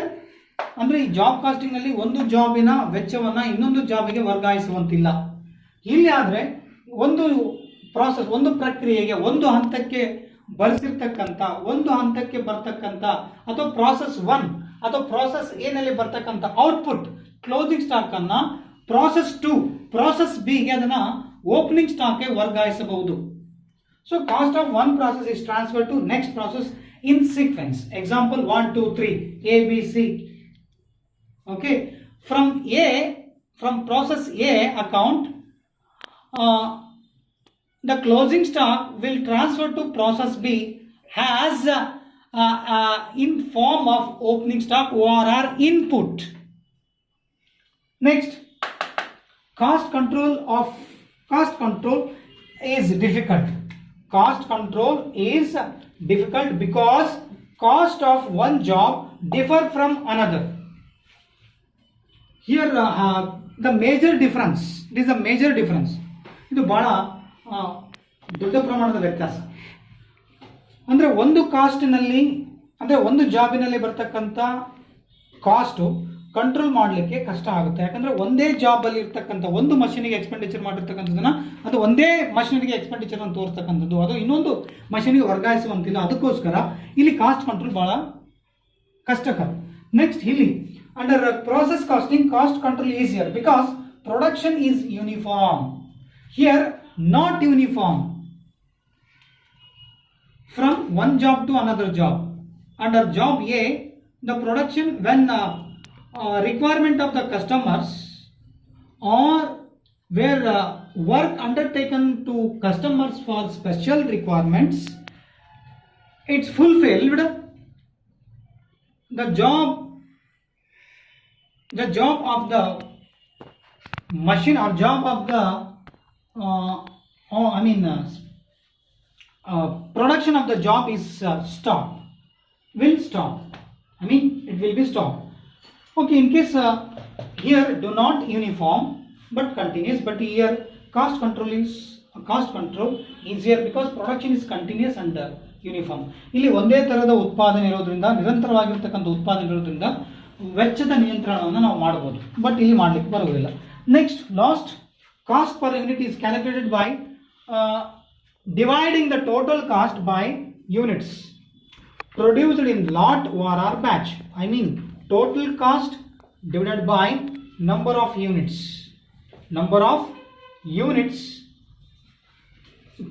ಅಂದ್ರೆ ಈ job casting ನಲ್ಲಿ ಒಂದು ಜಾಬಿನ ವೆಚ್ಚವನ್ನ ಇನ್ನೊಂದು ಜಾಬಿಗೆ ವರ್ಗಾಯಿಸುವಂತಿಲ್ಲ. ಇಲ್ಲಿ ಆದ್ರೆ ಒಂದು process, ಒಂದು ಪ್ರಕ್ರಿಯೆಗೆ ಒಂದು ಹಂತಕ್ಕೆ ಬಳಸಿರ್ತಕ್ಕಂಥ, ಒಂದು ಹಂತಕ್ಕೆ ಬರ್ತಕ್ಕಂಥ ಅಥವಾ ಪ್ರಾಸೆಸ್ 1 ಅಥವಾ ಪ್ರಾಸೆಸ್ ಎ ನಲ್ಲಿ ಬರ್ತಕ್ಕಂಥ ಔಟ್ಪುಟ್ ಕ್ಲೋಸಿಂಗ್ ಸ್ಟಾಕ್ ಅನ್ನ ಪ್ರಾಸೆಸ್ 2, ಪ್ರಾಸೆಸ್ ಬಿ ಗೆ ಅದನ್ನ ಓಪನಿಂಗ್ ಸ್ಟಾಕ್ ವರ್ಗಾಯಿಸಬಹುದು. So cost of one process is transfer to next process in sequence. Example 1 2 3 ABC. Okay, from process A account, the closing stock will transfer to process B as in form of opening stock ORR input. Next, cost control is difficult. Cost control is difficult because cost of one job differ from another. Here the major difference, it is a major difference. ಇದು ಬಹಳ ದೊಡ್ಡ ಪ್ರಮಾಣದ ವ್ಯತ್ಯಾಸ. ಅಂದ್ರೆ ಒಂದು ಕಾಸ್ಟ್ನಲ್ಲಿ, ಅಂದ್ರೆ ಒಂದು ಜಾಬಿನಲ್ಲಿ ಬರ್ತಕ್ಕಂಥ ಕಾಸ್ಟ್ ಕಂಟ್ರೋಲ್ ಮಾಡಲಿಕ್ಕೆ ಕಷ್ಟ ಆಗುತ್ತೆ. ಯಾಕಂದ್ರೆ ಒಂದೇ ಜಾಬ್ ಅಲ್ಲಿ ಇರ್ತಕ್ಕಂಥ ಒಂದು ಮಷೀನಿಗೆ ಎಕ್ಸ್ಪೆಂಡಿಚರ್ ಮಾಡಿರ್ತಕ್ಕಂಥದ್ದನ್ನ ಅದು ಒಂದೇ ಮಷೀನಿಗೆ ಎಕ್ಸ್ಪೆಂಡಿಚರ್ ಅನ್ನು ತೋರಿಸ್ತಕ್ಕಂಥದ್ದು, ಅದು ಇನ್ನೊಂದು ಮಷೀನಿಗೆ ವರ್ಗಾಯಿಸುವಂತಿಲ್ಲ. ಅದಕ್ಕೋಸ್ಕರ ಇಲ್ಲಿ ಕಾಸ್ಟ್ ಕಂಟ್ರೋಲ್ ಬಹಳ ಕಷ್ಟಕರ. ನೆಕ್ಸ್ಟ್, ಇಲ್ಲಿ under process costing cost control easier because production is uniform. Here not uniform from one job to another job. Under job A the production when requirement of the customers or where work undertaken to customers for special requirements, it's fulfilled, the job of the machine or job of the production of the job is will stop. It will be stopped. Okay, in case here do not uniform but continuous, but here cost control easier because production is continuous and uniform. ಇಲ್ಲಿ ಒಂದೇ ತರಹದ ಉತ್ಪಾದನೆ ಇರೋದ್ರಿಂದ, ನಿರಂತರವಾಗಿರ್ತಕ್ಕಂಥ ಉತ್ಪಾದನೆ ಇರೋದ್ರಿಂದ ವೆಚ್ಚದ ನಿಯಂತ್ರಣವನ್ನು ನಾವು ಮಾಡಬಹುದು, ಬಟ್ ಇಲ್ಲಿ ಮಾಡಲಿಕ್ಕೆ ಬರುವುದಿಲ್ಲ. Next, last cost per unit is calculated by dividing the total cost by units produced in lot or batch. I mean total cost divided by number of units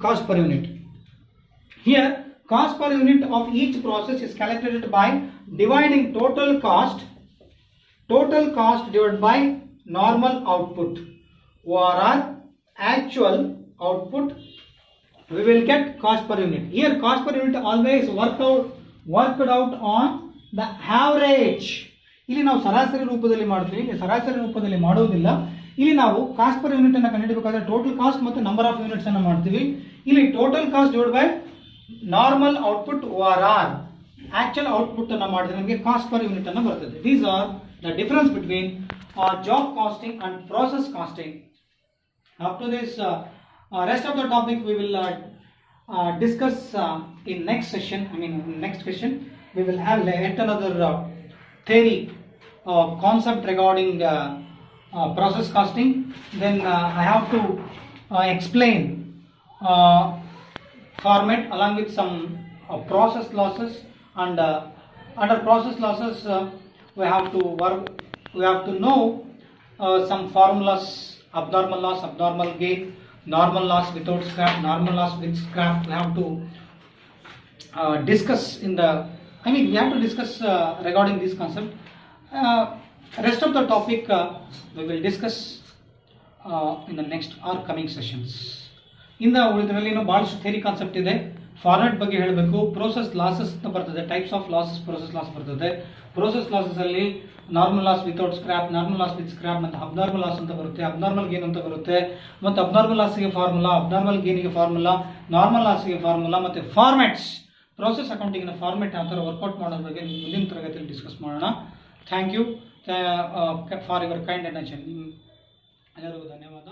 cost per unit. Here cost per unit of each process is calculated by dividing total cost divided by normal output or actual output. We will get cost per unit. Here cost per unit always worked out on the average. ಇಲ್ಲಿ ನಾವು ಸರಾಸರಿ ರೂಪದಲ್ಲಿ ಮಾಡ್ತೀವಿ, ಇಲ್ಲಿ ಸರಾಸರಿ ರೂಪದಲ್ಲಿ ಮಾಡುವುದಿಲ್ಲ. ಇಲ್ಲಿ ನಾವು ಕಾಸ್ಟ್ ಪರ್ ಯೂನಿಟ್ ಅನ್ನು ಕಂಡುಹಿಡಿಯಬೇಕಾದ್ರೆ ಟೋಟಲ್ ಕಾಸ್ಟ್ ಮತ್ತು ನಂಬರ್ ಆಫ್ ಯೂನಿಟ್ಸ್ ಅನ್ನು ಮಾಡ್ತೀವಿ. ಇಲ್ಲಿ total cost divide by normal output or actual output ಅನ್ನು ಮಾಡಿದ್ರೆ ನಮಗೆ ಕಾಸ್ಟ್ ಪರ್ ಯೂನಿಟ್ ಅನ್ನು ಬರ್ತದೆ. These are the difference between job costing and process costing. After this rest of the topic we will discuss in next session. Next session we will have yet another theory concept regarding process costing. Then I have to explain format along with some process losses, and under process losses we have to know some formulas: abnormal loss, abnormal gain, normal loss without scrap, normal loss with scrap. We have to discuss we have to discuss regarding this concept. Rest of the topic we will discuss in the next or coming sessions. ಉಳಿದ್ರಲ್ಲಿ ಬಹಳಷ್ಟು theory concept ಇದೆ. Format ಬಗ್ಗೆ ಹೇಳಬೇಕು. Process losses ಅಂತ ಬರ್ತದೆ, types of losses, process loss ಬರ್ತದೆ. Process losses ಅಲ್ಲಿ normal loss without scrap, normal loss with scrap, ಮತ್ತು abnormal loss ಅಂತ ಬರುತ್ತೆ, ಅಬ್ನಾರ್ಮಲ್ ಗೇನ್ ಅಂತ ಬರುತ್ತೆ. ಮತ್ತು ಅಬ್ನಾರ್ಮಲ್ ಲಾಸ್ಗೆ ಫಾರ್ಮುಲಾ, ಅಬ್ನಾರ್ಮಲ್ ಗೇನಿಗೆ ಫಾರ್ಮುಲಾ, ನಾರ್ಮಲ್ ಲಾಸ್ಗೆ ಫಾರ್ಮುಲಾ, ಮತ್ತು ಫಾರ್ಮ್ಯಾಟ್ಸ್, ಪ್ರೋಸೆಸ್ ಅಕೌಂಟಿಂಗ್ನ ಫಾರ್ಮ್ಯಾಟ್ ಯಾವ ಥರ ವರ್ಕೌಟ್ ಮಾಡೋದ್ರ ಬಗ್ಗೆ ಮುಂದಿನ ತರಗತಿಯಲ್ಲಿ ಡಿಸ್ಕಸ್ ಮಾಡೋಣ. Thank you for your kind attention. ಎಲ್ಲರಿಗೂ ಧನ್ಯವಾದ.